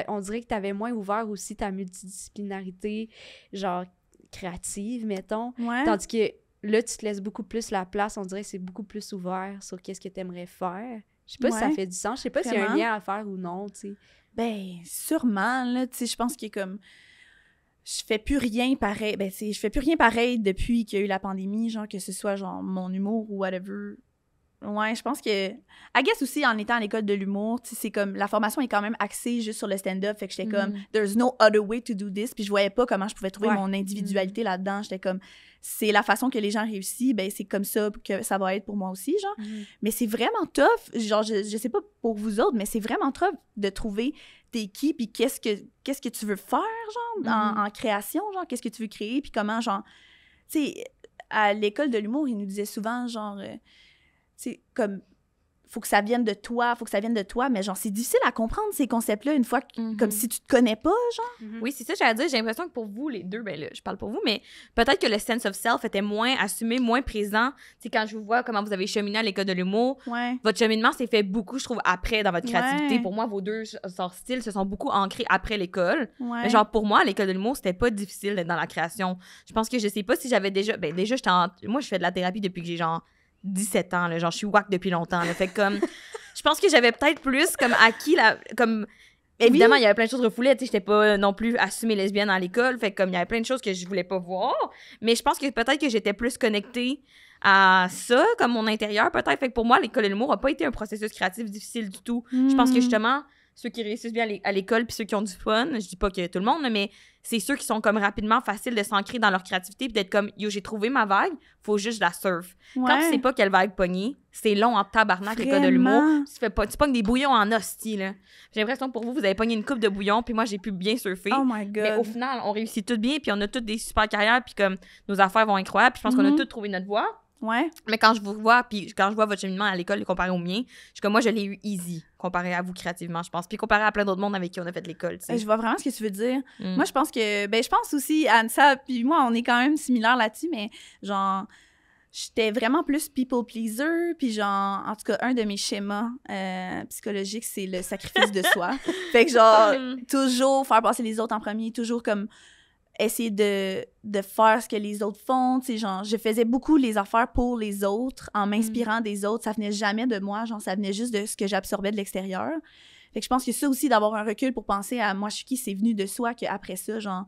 on dirait que tu avais moins ouvert aussi ta multidisciplinarité, genre créative, mettons. Ouais. Tandis que là, tu te laisses beaucoup plus la place, on dirait que c'est beaucoup plus ouvert sur qu'est-ce que tu aimerais faire. Je sais pas si ça fait du sens, je sais pas s'il y a un lien à faire ou non, tu sais. Ben, sûrement, là, tu sais, je pense qu'il y a comme... Je fais plus rien pareil, ben, je fais plus rien pareil depuis qu'il y a eu la pandémie, genre, que ce soit, genre, mon humour ou whatever... Ouais, je pense que... I guess aussi, en étant à l'école de l'humour, tu sais, c'est comme... La formation est quand même axée juste sur le stand-up, fait que j'étais comme « There's no other way to do this », puis je voyais pas comment je pouvais trouver mon individualité là-dedans. J'étais comme « C'est la façon que les gens réussissent, ben c'est comme ça que ça va être pour moi aussi, genre. Mais c'est vraiment tough, genre, je sais pas pour vous autres, mais c'est vraiment tough de trouver t'es qui, puis qu'est-ce que tu veux faire, genre, en création, genre, qu'est-ce que tu veux créer, puis comment, genre... Tu sais, à l'école de l'humour, ils nous disaient souvent, genre... c'est comme faut que ça vienne de toi, mais genre c'est difficile à comprendre ces concepts-là une fois comme si tu te connais pas, genre. Oui, c'est ça, j'allais dire, j'ai l'impression que pour vous les deux, ben là, je parle pour vous, mais peut-être que le sense of self était moins assumé, moins présent. Tu sais, quand je vous vois comment vous avez cheminé à l'école de l'humour, votre cheminement s'est fait beaucoup, je trouve, après dans votre créativité. Pour moi, vos deux styles se sont beaucoup ancrés après l'école. Mais genre pour moi, à l'école de l'humour, c'était pas difficile d'être dans la création. Je pense que je sais pas si j'avais déjà, moi je fais de la thérapie depuis que j'ai genre 17 ans, là, genre je suis wack depuis longtemps, là, fait que comme je pense que j'avais peut-être plus comme acquis comme évidemment il y avait plein de choses refoulées, tu sais, j'étais pas non plus assumée lesbienne à l'école, fait que comme il y avait plein de choses que je voulais pas voir, mais je pense que peut-être que j'étais plus connectée à ça comme mon intérieur peut-être, fait que pour moi l'école de l'humour a pas été un processus créatif difficile du tout. Je pense que justement ceux qui réussissent bien à l'école puis ceux qui ont du fun, je dis pas que tout le monde, mais c'est ceux qui sont comme rapidement faciles de s'ancrer dans leur créativité puis d'être comme yo, j'ai trouvé ma vague, faut juste je la surf. Quand tu sais pas quelle vague pogner, c'est long en tabarnak l'école de l'humour. Tu pognes des bouillons en hostie là. J'ai l'impression que pour vous avez pogné une coupe de bouillons puis moi j'ai pu bien surfer. Oh my god. Mais au final, on réussit tout bien puis on a toutes des super carrières puis comme nos affaires vont incroyables puis je pense qu'on a toutes trouvé notre voie. Ouais. Mais quand je vous vois, puis quand je vois votre cheminement à l'école comparé au mien, je suis comme moi, je l'ai eu easy comparé à vous créativement, je pense. Puis comparé à plein d'autres mondes avec qui on a fait l'école, tu sais. Je vois vraiment ce que tu veux dire. Moi, je pense que... Ben, je pense aussi, Anne-Sa, puis moi, on est quand même similaires là-dessus, mais genre... J'étais vraiment plus people pleaser, puis genre, en tout cas, un de mes schémas psychologiques, c'est le sacrifice de soi. Fait que genre, toujours faire passer les autres en premier, toujours comme... essayer de faire ce que les autres font, tu sais, genre, je faisais beaucoup les affaires pour les autres, en m'inspirant des autres, ça venait jamais de moi, genre, ça venait juste de ce que j'absorbais de l'extérieur. Fait que je pense que ça aussi, d'avoir un recul pour penser à moi, je suis qui, c'est venu de soi, qu'après ça, genre,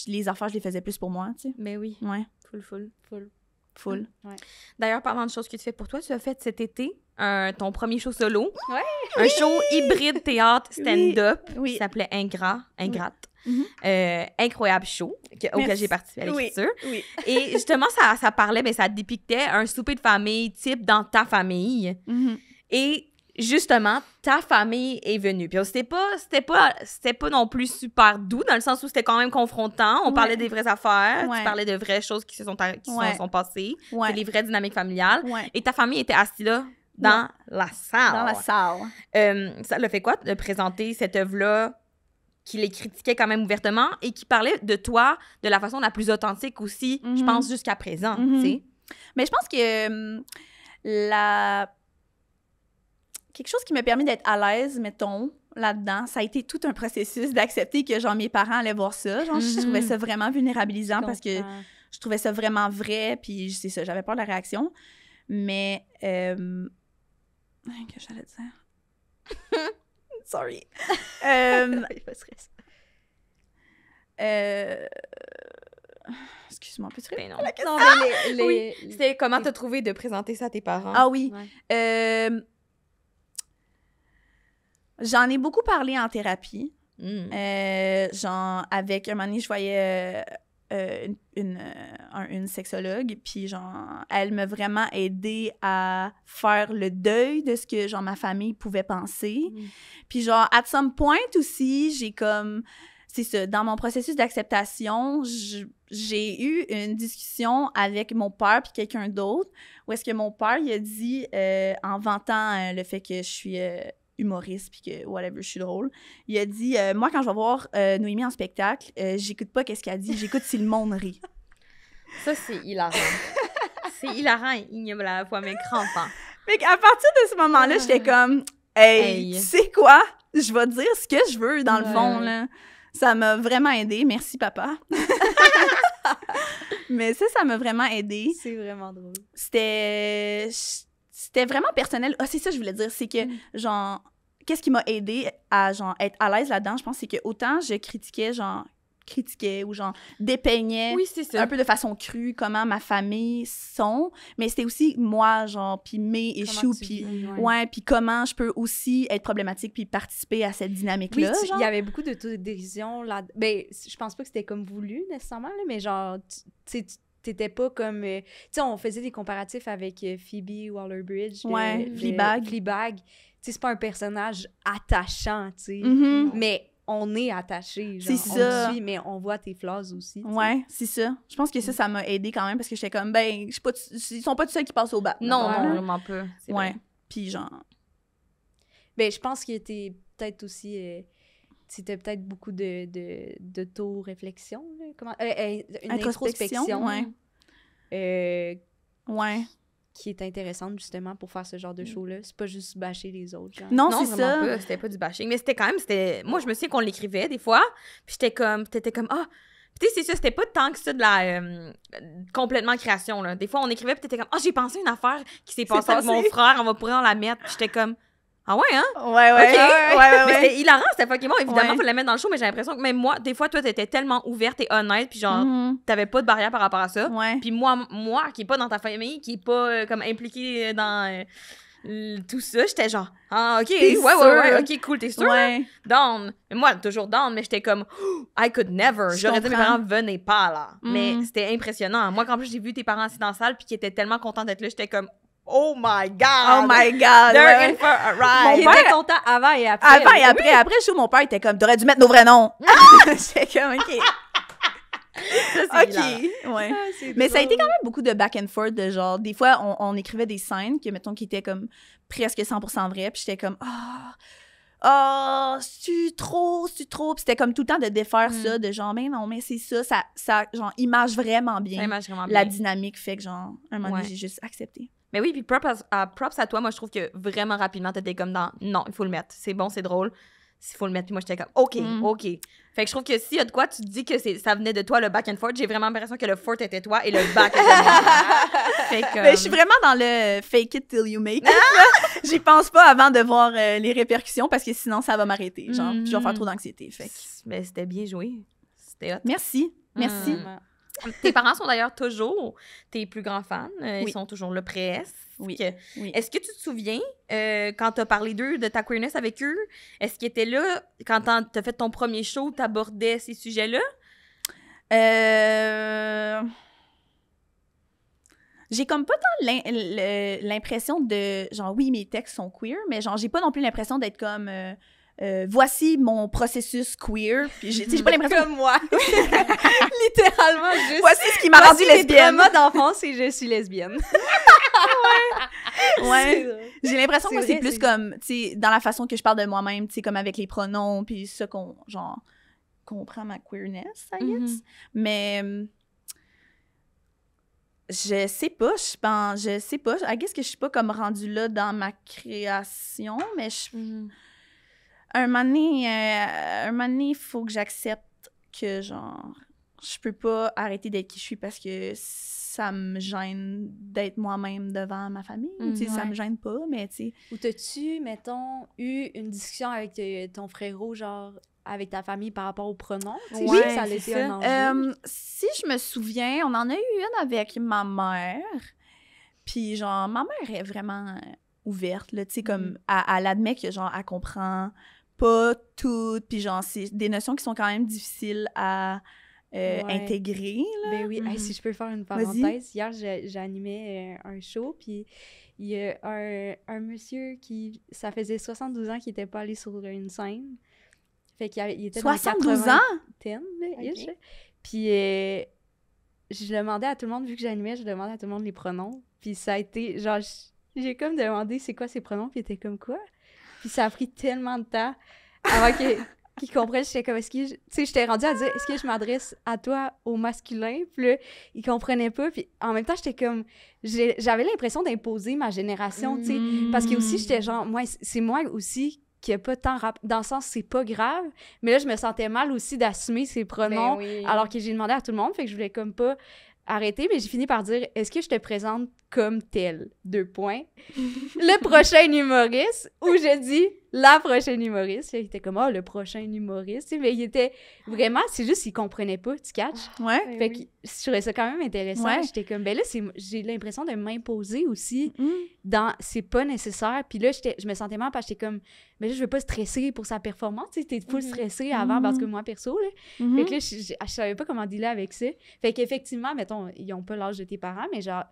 les affaires, je les faisais plus pour moi, tu sais. Mais oui. Ouais. Full. Ouais. D'ailleurs, parlant de choses que tu fais pour toi, tu as fait cet été ton premier show solo. Ouais. Un show hybride théâtre stand-up Oui. qui s'appelait Ingrate. Incroyable show auquel j'ai participé à l'écriture. Oui. Et justement, ça parlait, mais ça dépictait un souper de famille type dans ta famille. Et justement, ta famille est venue. Puis c'était pas non plus super doux, dans le sens où c'était quand même confrontant. On parlait des vraies affaires, tu parlais de vraies choses qui se sont passées, c'est les vraies dynamiques familiales. Et ta famille était assise là, dans la salle. Dans la salle. Ça l'a fait quoi de présenter cette œuvre-là qui les critiquait quand même ouvertement et qui parlait de toi de la façon la plus authentique aussi, je pense, jusqu'à présent, tu sais. Mais je pense que quelque chose qui m'a permis d'être à l'aise, mettons, là-dedans, ça a été tout un processus d'accepter que, genre, mes parents allaient voir ça. Genre, je trouvais ça vraiment vulnérabilisant parce que je trouvais ça vraiment vrai, puis c'est ça, j'avais peur de la réaction. Mais, que j'allais dire? Sorry. Excuse-moi, peux-tu ben non. la question? Oui. C'était comment t'as trouvé de présenter ça à tes parents? Ah oui. J'en ai beaucoup parlé en thérapie. Genre, avec un moment donné, je voyais une sexologue, puis genre, elle m'a vraiment aidée à faire le deuil de ce que, genre, ma famille pouvait penser. Puis genre, at some point aussi, j'ai comme... C'est ça, dans mon processus d'acceptation, j'ai eu une discussion avec mon père puis quelqu'un d'autre, où est-ce que mon père, il a dit, en vantant le fait que je suis humoriste puis que, whatever, je suis drôle, il a dit, moi, quand je vais voir Noémie en spectacle, j'écoute pas qu'est-ce qu'elle dit, j'écoute si le monde rit. Ça, c'est hilarant. C'est hilarant et ignoble à la fois, mais crampant. Fait qu'à partir de ce moment-là, j'étais comme, hey, tu sais quoi? Je vais dire ce que je veux, dans le fond, là. Ça m'a vraiment aidée. Merci, papa. Mais ça m'a vraiment aidée. C'est vraiment drôle. C'était vraiment personnel. Ah, c'est ça que je voulais dire. C'est que, genre, qu'est-ce qui m'a aidée à, genre, être à l'aise là-dedans, je pense, c'est que autant je critiquais, genre, critiquait ou genre dépeignait Oui, c'est ça. un peu de façon crue comment ma famille sont, mais c'était aussi moi, genre, puis mes issues, puis puis comment je peux aussi être problématique puis participer à cette dynamique-là, oui, genre. Il y avait beaucoup d'autodérision là. Ben, je pense pas que c'était comme voulu, nécessairement, là, mais genre, tu t'étais pas comme... tu sais, on faisait des comparatifs avec Phoebe Waller-Bridge. Fleabag. Fleabag. Tu sais, c'est pas un personnage attachant, tu sais. Mm-hmm. Mais on est attaché, genre. C'est on ça. te suit, mais on voit tes flaws aussi. Ouais, c'est ça. Je pense que ça m'a aidé quand même parce que j'étais comme, ben, je suis pas ils sont pas tous ceux qui passent au bac. Non, vraiment pas. Ouais. Puis genre... Ben, je pense qu'il était peut-être aussi... c'était peut-être beaucoup d'auto-réflexion, là. Comment... une introspection. Ouais. Qui est intéressante, justement, pour faire ce genre de show-là. C'est pas juste bâcher les autres, genre. Non, Non, c'est vraiment ça. pas. C'était pas du bashing. Mais c'était quand même... Moi, je me souviens qu'on l'écrivait des fois. Puis t'étais comme... Ah... Puis tu sais, c'est ça, c'était pas tant que ça de la... complètement création, là. Des fois, on écrivait, puis t'étais comme... Ah, j'ai pensé à une affaire qui s'est passée avec mon frère. On va pouvoir la mettre. Puis j'étais comme... Ah ouais, hein? Ouais. Mais c'était hilarant, c'était fucking bon. Évidemment, faut la mettre dans le show, mais j'ai l'impression que même moi, des fois, toi, t'étais tellement ouverte et honnête, puis genre, t'avais pas de barrière par rapport à ça. Ouais. Puis moi, qui est pas dans ta famille, qui est pas comme impliquée dans tout ça, j'étais genre, ah, ok, ouais, ok, cool, t'es sûre? Ouais. Down. Mais moi, toujours down, mais j'étais comme, I could never. J'aurais dit à mes parents, venez pas là. Mais c'était impressionnant. Moi, quand plus j'ai vu tes parents assis dans la salle, puis qui étaient tellement contents d'être là, j'étais comme, oh my God! They're in for a ride! Il était content avant et après. Avant et après. Après le show, mon père était comme, t'aurais dû mettre nos vrais noms. J'étais comme, OK. Ça, OK. Ouais. Mais ça a été quand même beaucoup de back and forth, de genre, des fois, on écrivait des scènes mettons, qui étaient comme presque 100% vraies, puis j'étais comme, c'est-tu trop? Puis c'était comme tout le temps de défaire ça, de genre, mais non, mais c'est ça, genre, image vraiment bien. La dynamique fait que, genre, un moment donné, j'ai juste accepté. Mais oui, puis props à toi. Moi, je trouve que vraiment rapidement, t'étais comme dans « Non, il faut le mettre. C'est bon, c'est drôle. Il faut le mettre. » Puis moi, j'étais comme « OK. » Fait que je trouve que s'il y a de quoi, tu te dis que ça venait de toi, le back and forth. J'ai vraiment l'impression que le forth était toi et le back était moi. Fait que... Mais je suis vraiment dans le « fake it till you make it ». J'y pense pas avant de voir les répercussions parce que sinon, ça va m'arrêter. Genre, puis je vais faire trop d'anxiété. Fait que... Mais c'était bien joué. C'était hot. Merci. Tes parents sont d'ailleurs toujours tes plus grands fans. Ils sont toujours là presque. Oui. Est-ce que tu te souviens, quand tu as parlé d'eux, de ta queerness avec eux, est-ce qu'ils étaient là quand tu as fait ton premier show, tu abordais ces sujets-là? J'ai comme pas tant l'impression de... Genre, oui, mes textes sont queer, mais genre, j'ai pas non plus l'impression d'être comme... voici mon processus queer. Puis j'ai pas l'impression... Comme moi. Littéralement, juste... Voici ce qui m'a rendu lesbienne. Voici d'enfance et je suis lesbienne. Ouais. J'ai l'impression que c'est plus comme, tu sais, dans la façon que je parle de moi-même, tu sais, comme avec les pronoms, puis ça qu'on, genre, comprend ma queerness, I guess. Mais... je sais pas, I guess que je suis pas comme rendue là dans ma création, mais un moment donné, il faut que j'accepte que, genre, je peux pas arrêter d'être qui je suis parce que ça me gêne d'être moi-même devant ma famille. Tu sais, ça me gêne pas, mais tu sais... Ou t'as-tu, mettons, eu une discussion avec ton frérot, genre, avec ta famille par rapport aux pronoms? Oui, ça a été un enjeu. Si je me souviens, on en a eu une avec ma mère. Puis, genre, ma mère est vraiment ouverte, là, tu sais, comme, elle admet que, genre, elle comprend pas tout, puis genre, c'est des notions qui sont quand même difficiles à intégrer, là. Ben oui, hey, si je peux faire une parenthèse, hier, j'animais un show, puis il y a un monsieur qui, ça faisait 72 ans qu'il était pas allé sur une scène. Fait qu'il était 72 dans ans? Puis je demandais à tout le monde, vu que j'animais, je demandais à tout le monde les pronoms. Puis ça a été, genre, j'ai comme demandé c'est quoi ces pronoms, puis il était comme quoi? Puis ça a pris tellement de temps avant qu'ils comprennent. J'étais comme, est-ce que... Tu sais, j'étais rendue à dire, est-ce que je m'adresse à toi au masculin? Puis là, ils comprenaient pas. Puis en même temps, j'étais comme... J'avais l'impression d'imposer ma génération, tu sais. Parce que aussi, j'étais genre, moi, c'est moi aussi qui a pas tant... Dans le sens, c'est pas grave. Mais là, je me sentais mal aussi d'assumer ces pronoms, alors que j'ai demandé à tout le monde. Fait que je voulais comme pas arrêter, mais j'ai fini par dire, est-ce que je te présente comme tel? 2 points. Le prochain humoriste, où je dis, la prochaine humoriste. Il était comme, le prochain humoriste. Mais il était vraiment, c'est juste qu'il comprenait pas, tu catches? Ouais. Fait que je trouvais ça quand même intéressant. Ouais. J'étais comme, ben là, j'ai l'impression de m'imposer aussi dans c'est pas nécessaire. Puis là, je me sentais mal parce que j'étais comme, mais là, je veux pas stresser pour sa performance. Tu sais, t'es full stressée avant parce que moi, perso, là. Fait que là, je savais pas comment dealer avec ça. Fait qu'effectivement, mettons, ils ont pas l'âge de tes parents, mais genre,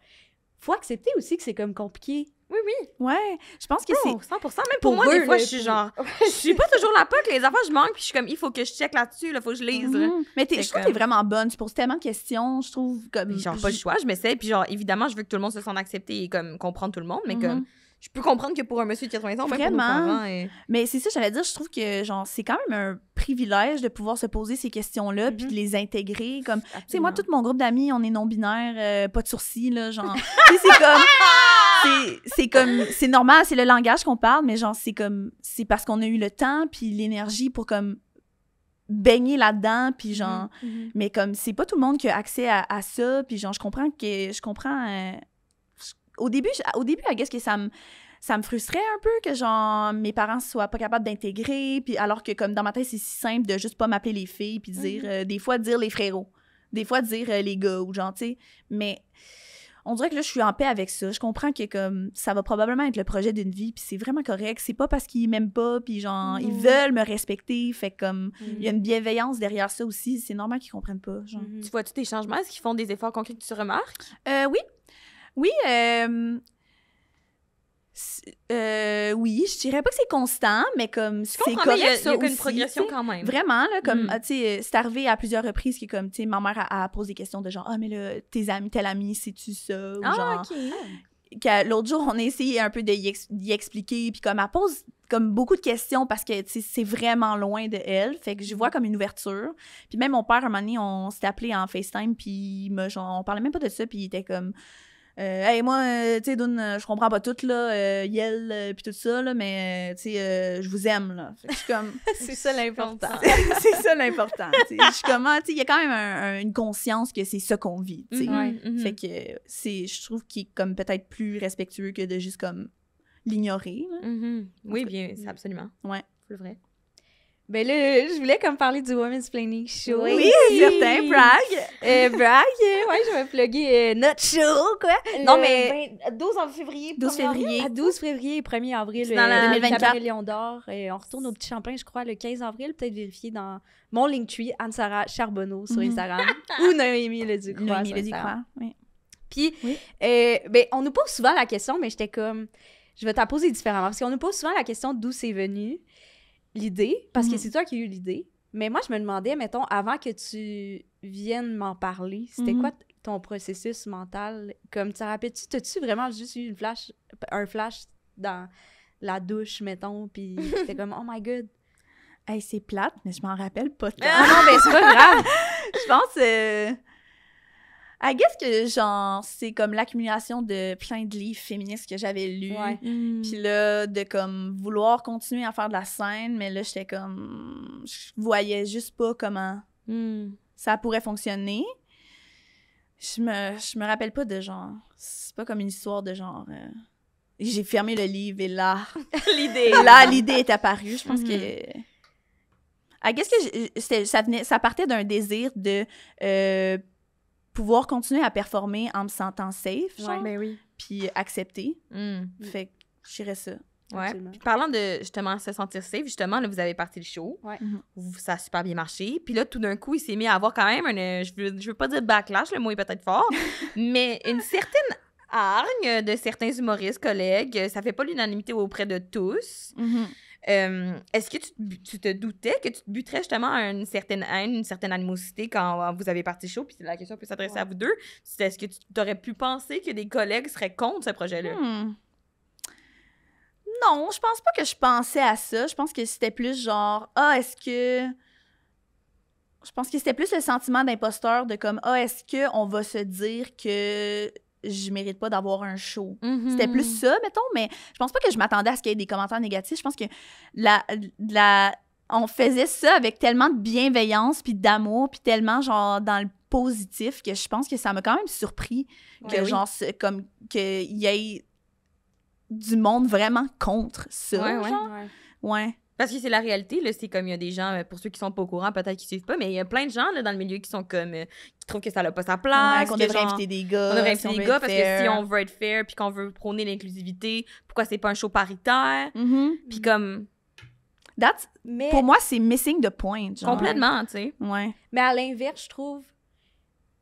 faut accepter aussi que c'est comme compliqué. Oui, oui. Ouais. Je pense que c'est... 100%. Même pour moi, eux, des fois, là, je suis genre... Je suis pas toujours la POC, les affaires, je manque, puis je suis comme, il faut que je check là-dessus, il faut que je lise. là. Mais C'est je trouve que comme- t'es vraiment bonne. Tu poses tellement de questions, je trouve, comme... Puis genre, pas le choix, je m'essaie, puis genre, évidemment, je veux que tout le monde se sente accepté et comme comprendre tout le monde, mais comme... Je peux comprendre que pour un monsieur de 80 ans, même pour nos Vraiment. parents... Mais c'est ça, j'allais dire, je trouve que, genre, c'est quand même un privilège de pouvoir se poser ces questions-là puis de les intégrer, comme... Tu sais, moi, tout mon groupe d'amis, on est non-binaire, pas de sourcils, là, genre... Tu sais, c'est comme... C'est comme... C'est normal, c'est le langage qu'on parle, mais genre, c'est comme... C'est parce qu'on a eu le temps puis l'énergie pour, comme, baigner là-dedans, puis genre... Mais comme, c'est pas tout le monde qui a accès à ça, puis genre, je comprends... Au début, I guess que ça me frustrait un peu que, genre, mes parents soient pas capables d'intégrer, puis alors que, comme, dans ma tête, c'est si simple de juste pas m'appeler les filles, puis dire, des fois, dire les frérots, des fois, dire les gars, ou genre, tu sais, mais on dirait que là, je suis en paix avec ça. Je comprends que, comme, ça va probablement être le projet d'une vie, puis c'est vraiment correct. C'est pas parce qu'ils m'aiment pas, puis genre, ils veulent me respecter, fait que, comme, il y a une bienveillance derrière ça aussi. C'est normal qu'ils comprennent pas, genre. Tu vois-tu tes changements? Est-ce qu'ils font des efforts concrets que tu remarques? Oui. Oui, oui, je dirais pas que c'est constant, mais comme c'est comprends, correct, mais il y ça a qu'une aussi, progression tu sais. quand même. Vraiment, là, comme, tu sais, c'est arrivé à plusieurs reprises que, comme, tu sais, ma mère a posé des questions de genre, mais là, tes amis, tel ami, sais-tu ça? Ou genre, l'autre jour, on a essayé un peu d'y expliquer, puis comme, elle pose comme beaucoup de questions parce que, tu sais, c'est vraiment loin de elle, fait que je vois comme une ouverture. Puis même mon père, un moment donné, on s'était appelé en FaceTime, puis on parlait même pas de ça, puis il était comme... hey, moi, tu sais, Doun, je comprends pas tout, là, Yel, puis tout ça, là, mais, tu sais, je vous aime, là. Fait que je suis comme... C'est ça l'important. c'est ça l'important, tu sais. Je suis comme, tu sais, il y a quand même une conscience que c'est ça qu'on vit, tu sais. Fait que je trouve qu'il est comme peut-être plus respectueux que de juste, comme, l'ignorer, là. Oui, bien, c'est absolument. Ouais. C'est vrai. Ben là, je voulais comme parler du Women's Planning Show. Oui, certain, brag. Ouais, je vais plugger notre show, quoi. Non, mais 12 février. 12 février. à 12 février et 1er avril, C'est dans la 2024. Cabaret Lion d'Or. On retourne au Petit Champlain, je crois, le 15 avril. Peut-être vérifier dans mon Linktree, Anne-Sara Charbonneau sur Instagram. Ou Noémie Leducroix Noémie sur Leducroix, Instagram. oui. Puis, Oui. ben, on nous pose souvent la question, mais j'étais comme... Je vais t'en poser différemment. Parce qu'on nous pose souvent la question d'où c'est venu l'idée, parce que c'est toi qui as eu l'idée. Mais moi, je me demandais, mettons, avant que tu viennes m'en parler, c'était quoi ton processus mental? Comme, tu te rappelles-tu, t'as-tu vraiment juste eu un flash dans la douche, mettons, puis c'était comme, oh my God. Hey, c'est plate, mais je m'en rappelle pas tant. Ah non, ben c'est pas grave. Je pense... I guess que, genre, c'est comme l'accumulation de plein de livres féministes que j'avais lus. Ouais. Puis là, de, comme, vouloir continuer à faire de la scène, mais là, j'étais comme... Je voyais juste pas comment ça pourrait fonctionner. Je me rappelle pas de, genre... C'est pas comme une histoire de, genre... J'ai fermé le livre et là... l'idée est apparue. Je pense que... I guess que ça partait d'un désir de... pouvoir continuer à performer en me sentant safe, genre, Ben oui. puis accepter. Fait que je dirais ça. Ouais. Absolument. Puis parlant de, justement, se sentir safe, justement, là, vous avez parti le show. Ouais. Ça a super bien marché. Puis là, tout d'un coup, il s'est mis à avoir quand même je veux pas dire backlash, le mot est peut-être fort, mais une certaine hargne de certains humoristes, collègues. Ça fait pas l'unanimité auprès de tous. Est-ce que tu te doutais que tu te buterais justement à une certaine haine, une certaine animosité quand vous avez parti chaud? Puis la question peut s'adresser à vous deux. Est-ce que tu t'aurais pu penser que des collègues seraient contre ce projet-là? Non, je pense pas que je pensais à ça. Je pense que c'était plus genre, est-ce que... Je pense que c'était plus le sentiment d'imposteur de comme, est-ce qu'on va se dire que je mérite pas d'avoir un show. C'était plus ça, mettons, mais je pense pas que je m'attendais à ce qu'il y ait des commentaires négatifs. Je pense que on faisait ça avec tellement de bienveillance puis d'amour puis tellement, genre, dans le positif que je pense que ça m'a quand même surpris que, genre, comme qu'il y ait du monde vraiment contre ça, genre. Ouais. Parce que c'est la réalité, là, c'est comme il y a des gens, pour ceux qui sont pas au courant, peut-être qui suivent pas, mais il y a plein de gens là, dans le milieu qui sont comme, qui trouvent que ça n'a pas sa place. Ouais, qu'on devrait inviter des gars. On devrait inviter des gars parce que si on veut veut être fair puis qu'on veut prôner l'inclusivité, pourquoi c'est pas un show paritaire? Puis comme... Mais Pour moi, c'est missing the point. Genre. Complètement, tu sais. Ouais. Mais à l'inverse, je trouve,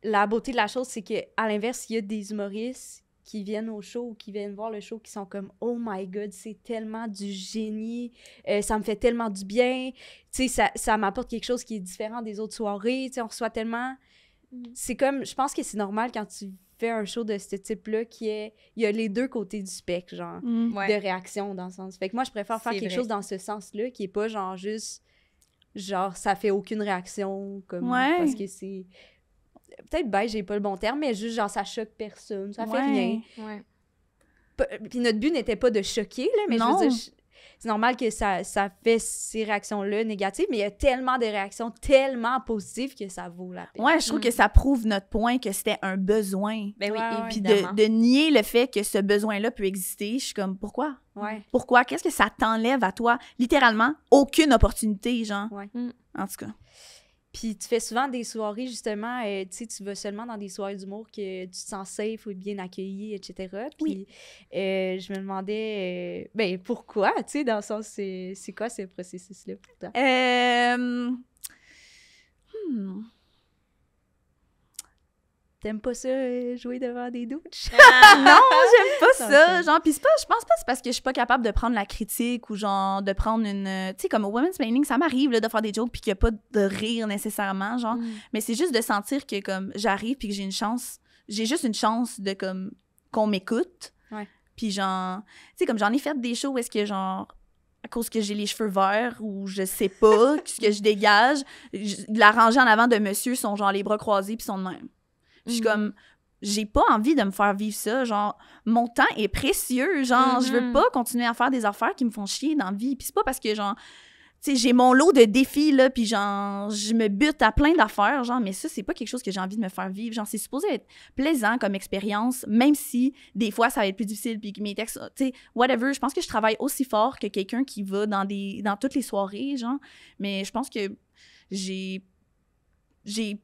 la beauté de la chose, c'est que à l'inverse, il y a des humoristes qui viennent au show ou qui viennent voir le show qui sont comme « Oh my God, c'est tellement du génie, ça me fait tellement du bien, tu sais, ça m'apporte quelque chose qui est différent des autres soirées, tu sais, on reçoit tellement... » C'est comme, je pense que c'est normal quand tu fais un show de ce type-là il y a les deux côtés du spectre, genre, de réaction dans le sens. Fait que moi, je préfère faire quelque chose dans ce sens-là qui est pas genre juste, genre, ça fait aucune réaction, comme, parce que c'est... Peut-être ben, j'ai pas le bon terme, mais juste genre ça choque personne, ça fait rien. Ouais. Puis notre but n'était pas de choquer, là, mais non. je veux dire, c'est normal que ça fait ces réactions-là négatives, mais il y a tellement de réactions tellement positives que ça vaut la peine. Ouais, je trouve que ça prouve notre point que c'était un besoin. Ben oui, Ouais, Puis évidemment. de nier le fait que ce besoin-là peut exister, je suis comme, pourquoi? Ouais. Pourquoi? Qu'est-ce que ça t'enlève à toi? Littéralement, aucune opportunité, genre. Ouais. En tout cas. Puis tu fais souvent des soirées, justement, tu sais, tu vas seulement dans des soirées d'humour que tu te sens safe ou bien accueilli, etc. Puis je me demandais, ben pourquoi, tu sais, dans le sens, c'est quoi ce processus-là pour toi? T'aimes pas ça, jouer devant des douches? Non, j'aime pas ça. Ok. Genre, pis c'est pas, je pense pas que c'est parce que je suis pas capable de prendre la critique ou genre de prendre une... Tu sais, comme au women's planning, ça m'arrive là, de faire des jokes puis qu'il y a pas de rire nécessairement, genre. Mais c'est juste de sentir que comme j'arrive puis que j'ai juste une chance de comme qu'on m'écoute. Ouais. Puis genre, tu sais, comme j'en ai fait des shows où est-ce que genre... à cause que j'ai les cheveux verts ou je sais pas ce que je dégage, la rangée en avant de monsieur sont genre les bras croisés puis sont de même. Puis je suis comme, j'ai pas envie de me faire vivre ça. Genre, mon temps est précieux. Genre, je veux pas continuer à faire des affaires qui me font chier dans la vie. Puis c'est pas parce que, genre, tu sais, j'ai mon lot de défis, là, puis genre, je me bute à plein d'affaires, genre, mais ça, c'est pas quelque chose que j'ai envie de me faire vivre. Genre, c'est supposé être plaisant comme expérience, même si, des fois, ça va être plus difficile, puis que mes textes, tu sais, whatever. Je pense que je travaille aussi fort que quelqu'un qui va dans toutes les soirées, genre. Mais je pense que j'ai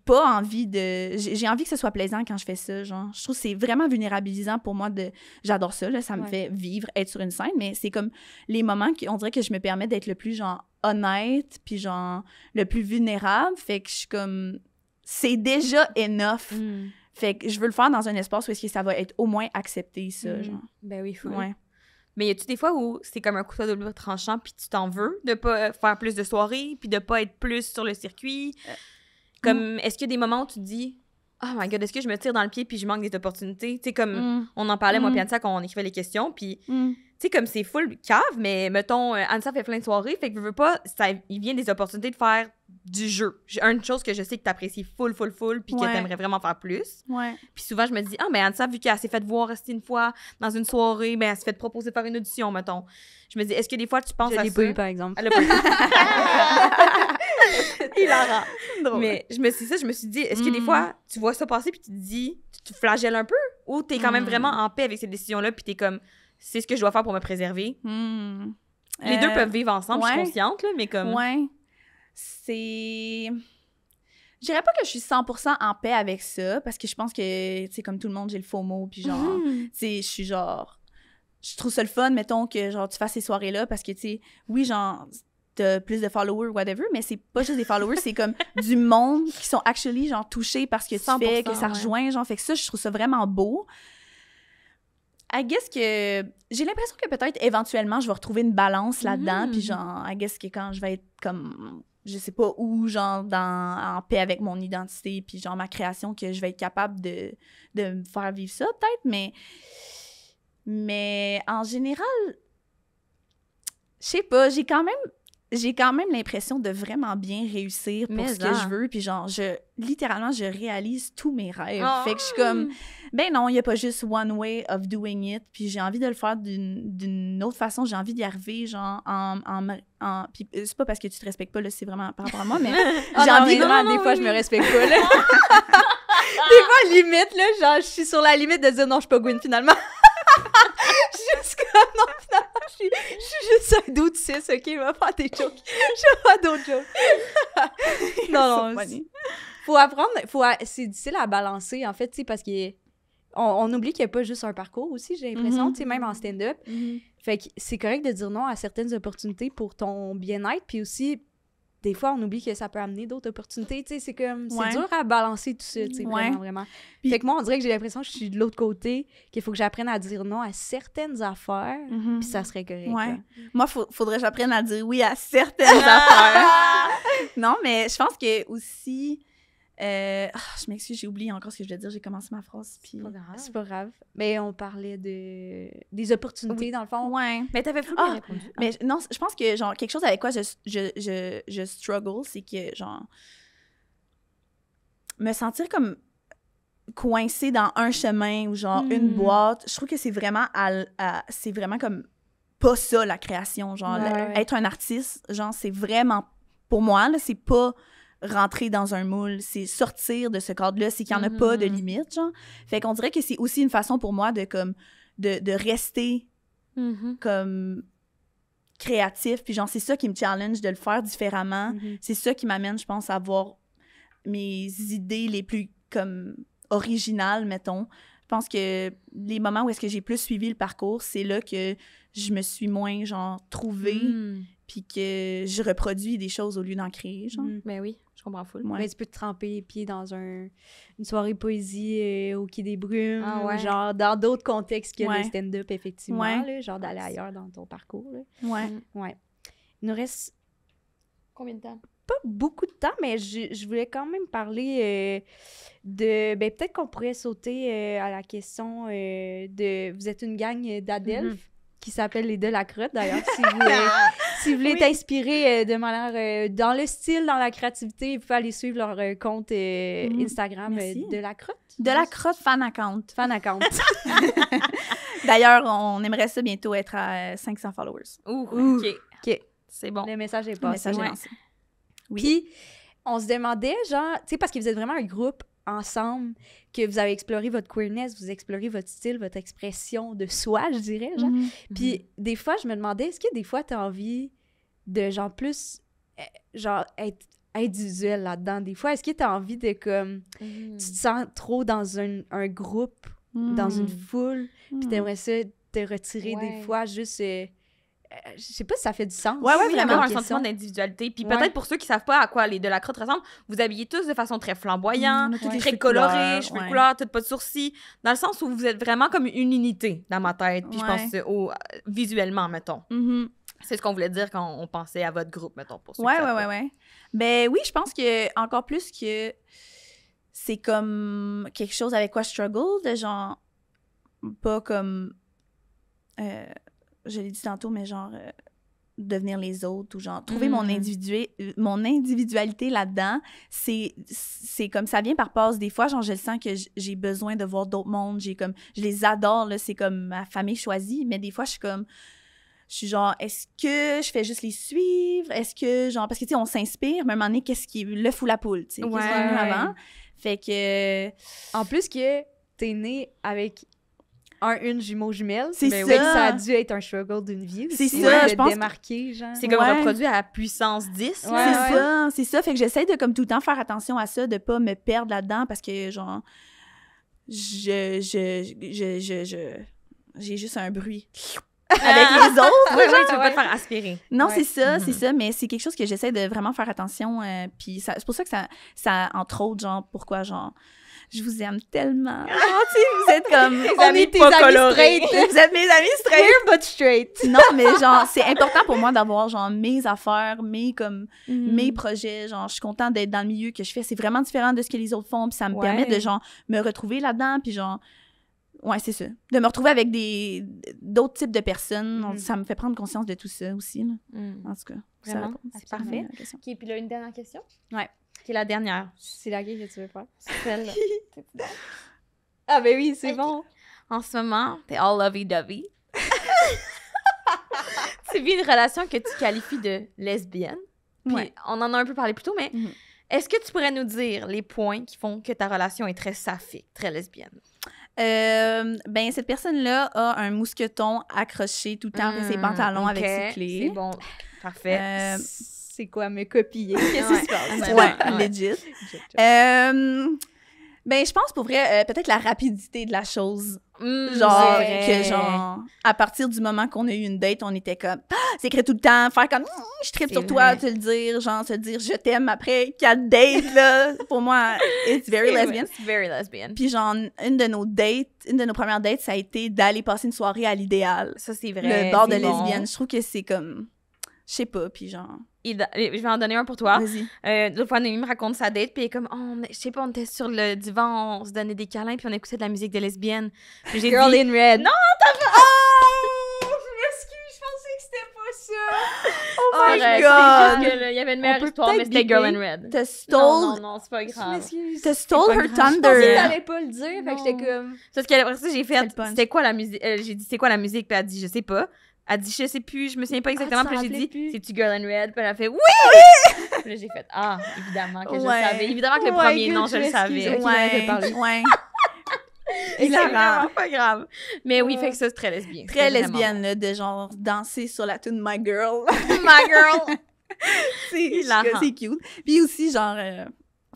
pas envie de... J'ai envie que ce soit plaisant quand je fais ça, genre. Je trouve que c'est vraiment vulnérabilisant pour moi de... J'adore ça, là, ça me fait vivre, être sur une scène, mais c'est comme les moments on dirait que je me permets d'être le plus, genre, honnête, puis genre, le plus vulnérable, fait que je suis comme... C'est déjà enough. Fait que je veux le faire dans un espace où est-ce que ça va être au moins accepté, ça, genre. Ben oui, faut. Ouais. Mais y a-tu des fois où c'est comme un couteau à double tranchant puis tu t'en veux de pas faire plus de soirées puis de pas être plus sur le circuit? Comme, est-ce qu'il y a des moments où tu te dis « Oh my God, est-ce que je me tire dans le pied puis je manque des opportunités? » Tu sais, comme, on en parlait, moi et Ansa, quand on écrivait les questions, puis tu sais, comme c'est full cave, mais mettons, Ansa fait plein de soirées, fait que veux pas, il vient des opportunités de faire du jeu. Une chose que je sais que t'apprécies full, puis que t'aimerais vraiment faire plus. Ouais. Puis souvent, je me dis « Ah, mais Ansa, vu qu'elle s'est fait voir rester une fois dans une soirée, ben elle s'est fait proposer de faire une audition, mettons. » Je me dis, est-ce que des fois, tu penses à ça? Je l'ai pas eu, par exemple. Elle a pas eu. Hilarant. Drôle. Mais je me suis dit, est-ce que des fois, tu vois ça passer puis tu te dis, tu flagelles un peu? Ou t'es quand même vraiment en paix avec cette décision-là puis t'es comme, c'est ce que je dois faire pour me préserver? Les deux peuvent vivre ensemble, je suis consciente, là, mais comme... Ouais. C'est... Je dirais pas que je suis 100% en paix avec ça, parce que je pense que, tu sais, comme tout le monde, j'ai le FOMO, puis genre, tu sais, je suis genre... Je trouve ça le fun, mettons, que genre tu fasses ces soirées-là, parce que, tu sais, oui, genre... t'as plus de followers, whatever, mais c'est pas juste des followers, c'est comme du monde qui sont actually, genre, touchés par ce que tu fais, que ça rejoint, genre, fait que ça, je trouve ça vraiment beau. I guess que j'ai l'impression que peut-être, éventuellement, je vais retrouver une balance là-dedans, puis genre, I guess que quand je vais être comme, je sais pas où, genre, en paix avec mon identité, puis genre, ma création, que je vais être capable de me faire vivre ça, peut-être, mais en général, je sais pas, j'ai quand même l'impression de vraiment bien réussir pour ce que je veux. Puis genre, littéralement, je réalise tous mes rêves. Fait que je suis comme, ben non, il n'y a pas juste one way of doing it. Puis j'ai envie de le faire d'une autre façon. J'ai envie d'y arriver, genre, puis c'est pas parce que tu te respectes pas, là, c'est vraiment par rapport à moi, mais j'ai envie de... Des fois, je me respecte pas, là. Des fois, limite, là, genre, je suis sur la limite de dire non, je suis pas Gwyn, finalement. Juste comme, non, finalement, suis juste un dude 6, OK? Je vais faire des jokes. Je vais faire d'autres jokes. non, faut apprendre... c'est difficile à balancer, en fait, tu sais, parce qu'on oublie qu'il n'y a pas juste un parcours aussi, j'ai l'impression, tu sais, même en stand-up. Fait que c'est correct de dire non à certaines opportunités pour ton bien-être, puis aussi... Des fois, on oublie que ça peut amener d'autres opportunités, tu sais, c'est comme, c'est dur à balancer tout ça, tu sais, vraiment. Puis, fait que moi, on dirait que j'ai l'impression que je suis de l'autre côté, qu'il faut que j'apprenne à dire non à certaines affaires, puis ça serait correct. Moi, faudrait que j'apprenne à dire oui à certaines affaires. Non, mais je pense que aussi... je m'excuse, j'ai oublié encore ce que je voulais dire. J'ai commencé ma phrase, puis... C'est pas grave. Mais on parlait des opportunités, dans le fond. Ouais. Mais t'avais full bien répondu. Mais non, je pense que, genre, quelque chose avec quoi je struggle, c'est que, genre, me sentir comme coincée dans un chemin ou, genre, une boîte, je trouve que c'est vraiment c'est vraiment comme pas ça, la création. Genre, être un artiste, genre, c'est vraiment... Pour moi, là, c'est pas... rentrer dans un moule, c'est sortir de ce cadre-là, c'est qu'il n'y en a pas de limite, genre. Fait qu'on dirait que c'est aussi une façon pour moi de, comme, de rester comme créatif, puis genre, c'est ça qui me challenge de le faire différemment. C'est ça qui m'amène, je pense, à avoir mes idées les plus, comme, originales, mettons. Je pense que les moments où est-ce que j'ai plus suivi le parcours, c'est là que je me suis moins, genre, trouvée, puis que je reproduis des choses au lieu d'en créer, genre. Ben oui, je comprends full. Mais tu peux te tremper les pieds dans une soirée poésie au Quai des Brumes, genre dans d'autres contextes que le stand-up, effectivement, là, genre d'aller ailleurs dans ton parcours. Là. Ouais. Il nous reste... Combien de temps? Pas beaucoup de temps, mais je voulais quand même parler de... Ben, peut-être qu'on pourrait sauter à la question de... Vous êtes une gang d'Adelphes qui s'appelle les Delacrotte, d'ailleurs, si vous voulez t'inspirer de manière dans le style, dans la créativité, vous pouvez aller suivre leur compte Instagram Delacrotte. Delacrotte fan account. Fan account. D'ailleurs, on aimerait ça bientôt être à 500 followers. OK. C'est bon. Le message est passé. Le message est lancé. Oui. Puis, on se demandait, genre, tu sais, parce que vous êtes vraiment un groupe ensemble, que vous avez exploré votre queerness, vous explorez votre style, votre expression de soi, je dirais, genre. Puis, des fois, je me demandais, est-ce que des fois, t'as envie de, genre, plus, genre, être individuel là-dedans? Des fois, est-ce que t'as envie de, comme, tu te sens trop dans un groupe, dans une foule, puis t'aimerais ça te retirer des fois, juste... je sais pas si ça fait du sens. Ouais, vraiment un sentiment d'individualité. Puis peut-être pour ceux qui savent pas à quoi les Delacrotte ressemblent, vous habillez tous de façon très flamboyante, très colorée, cheveux de couleur, toutes pas de sourcils, dans le sens où vous êtes vraiment comme une unité dans ma tête. Puis je pense visuellement, mettons. C'est ce qu'on voulait dire quand on pensait à votre groupe, mettons, pour ceux qui savent pas. Ben oui, je pense que encore plus que c'est comme quelque chose avec quoi je struggle, de genre, pas comme... je l'ai dit tantôt, mais genre devenir les autres ou genre trouver mon individualité là-dedans, c'est comme ça vient par passe. Des fois, genre je le sens que j'ai besoin de voir d'autres mondes, je les adore, là, c'est comme ma famille choisie, mais des fois je suis genre, est-ce que je fais juste les suivre? Est-ce que, genre, parce que, tu sais, on s'inspire, mais à un moment donné, qu'est-ce qui est l'œuf ou la poule, tu sais? Qu'est-ce qui est venu avant? Fait que... En plus que t'es né avec une jumeau jumelle, c'est ça. Ça a dû être un struggle d'une vie aussi. C'est ça, je pense. Démarquer, genre. C'est comme reproduit à puissance 10. C'est ça. Fait que j'essaie de, comme tout le temps, faire attention à ça, de pas me perdre là-dedans, parce que, genre, j'ai juste un bruit avec les autres. Tu veux pas te faire aspirer. Non, c'est ça, mais c'est quelque chose que j'essaie de vraiment faire attention. Puis c'est pour ça que ça, entre autres, genre, pourquoi, genre, je vous aime tellement. Tu sais, vous êtes comme... On est tes amis straight. Vous êtes mes amis straight. We're but straight. Non, mais genre, c'est important pour moi d'avoir, genre, mes affaires, mes projets. Genre, je suis contente d'être dans le milieu que je fais. C'est vraiment différent de ce que les autres font. Puis ça me permet de, genre, me retrouver là-dedans. Puis genre... Ouais, c'est ça. De me retrouver avec d'autres types de personnes, ça me fait prendre conscience de tout ça aussi. Là. En tout cas, vraiment, c'est parfait. OK, puis là, une dernière question? Ouais. Qui est la dernière. C'est laquelle que tu veux faire? C'est celle-là. Ah ben oui, c'est bon. En ce moment, t'es all lovey-dovey. Tu vis une relation que tu qualifies de lesbienne. Puis on en a un peu parlé plus tôt, mais est-ce que tu pourrais nous dire les points qui font que ta relation est très saphique, très lesbienne? Ben, cette personne-là a un mousqueton accroché tout le temps après ses pantalons avec ses clés. C'est bon. Parfait. C'est quoi, me copier? Qu'est-ce qui se passe? Ouais, legit. Ben, je pense pour vrai, peut-être la rapidité de la chose. Genre, que genre, à partir du moment qu'on a eu une date, on était comme, s'écrire tout le temps, faire comme, je tripe sur toi, te le dire, genre, te dire je t'aime après 4 dates, là. Pour moi, it's very lesbian. It's very lesbian. Puis genre, une de nos premières dates, ça a été d'aller passer une soirée à l'Idéal. Ça, c'est vrai. Le bar de lesbienne. Je trouve que c'est comme, je sais pas, puis genre... Je vais en donner un pour toi. Vas-y. L'autre fois, Noémie me raconte sa date, puis elle est comme, je sais pas, on était sur le divan, on se donnait des câlins, puis on écoutait de la musique de lesbienne. Puis j'ai Girl dit, in Red. Non, t'as fait... Oh! Je m'excuse, je pensais que c'était pas ça. Oh my c'est God! juste qu'il y avait une meilleure peut histoire, mais peut-être c'était Girl in biper. Red. T'as stole... Non, c'est pas Je grave. m'excuse. T'as stole her Je pensais que thunder. t'allais pas le dire, fait que j'étais comme... Parce qu'après ça, j'ai C'est fait, le punch. c'était quoi la musique? J'ai dit, c'est quoi la musique? Puis elle a dit, je sais pas. Elle dit, je sais plus, je me souviens pas exactement. tu Puis t'en j'ai dit, rappelais plus? c'est-tu Girl in Red? Puis elle a fait, oui! Puis là, j'ai fait, évidemment que je le Ouais. savais. Évidemment que le Oh my premier God, nom, je le je m'excuse. savais. Ok, on avait parlé. Ouais. C'est Hilarant. vraiment pas grave. Mais oui, fait que ça, c'est très lesbien. Très C'était vraiment lesbienne, là, de genre danser sur la tune My Girl. bon. My girl! C'est cute. Puis aussi, genre,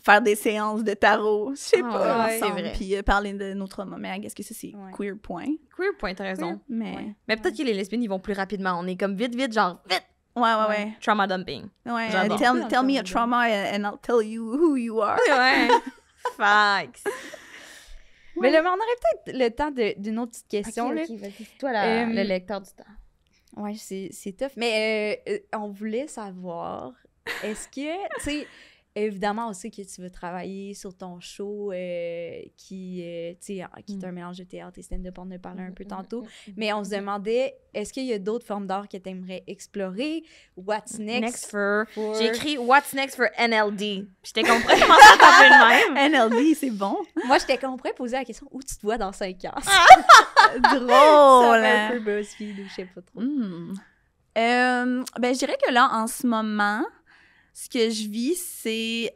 faire des séances de tarot, je sais Ah pas, ouais, ensemble. c'est vrai. Puis parler de nos traumas. Mais est-ce que ça, c'est Ouais. queer point? Queer point, t'as raison. Mais Ouais. Mais peut-être que les lesbiennes, ils vont plus rapidement. On est comme vite, genre, vite! ouais. Trauma dumping. Ouais, J'adore. tell me a trauma and I'll tell you who you are. Ouais. Facts. Mais là, on aurait peut-être le temps d'une autre petite question, là. vas-y. C'est toi le lecteur du temps. Ouais, c'est tough. Mais on voulait savoir, est-ce que, tu sais, évidemment, on sait que tu veux travailler sur ton show qui est un mélange de théâtre et stand-up, on en a parlé un peu tantôt. Mais on se demandait, est-ce qu'il y a d'autres formes d'art que tu aimerais explorer? What's next? J'ai écrit What's next for NLD. J'étais compris comment ça s'appelle le même. NLD, c'est bon. Moi, j'étais qu'on pourrait poser la question, où tu te vois dans 5 ans? Drôle. Ça fait un peu BuzzFeed ou je sais pas trop. Ben, je dirais que là, en ce moment, ce que je vis, c'est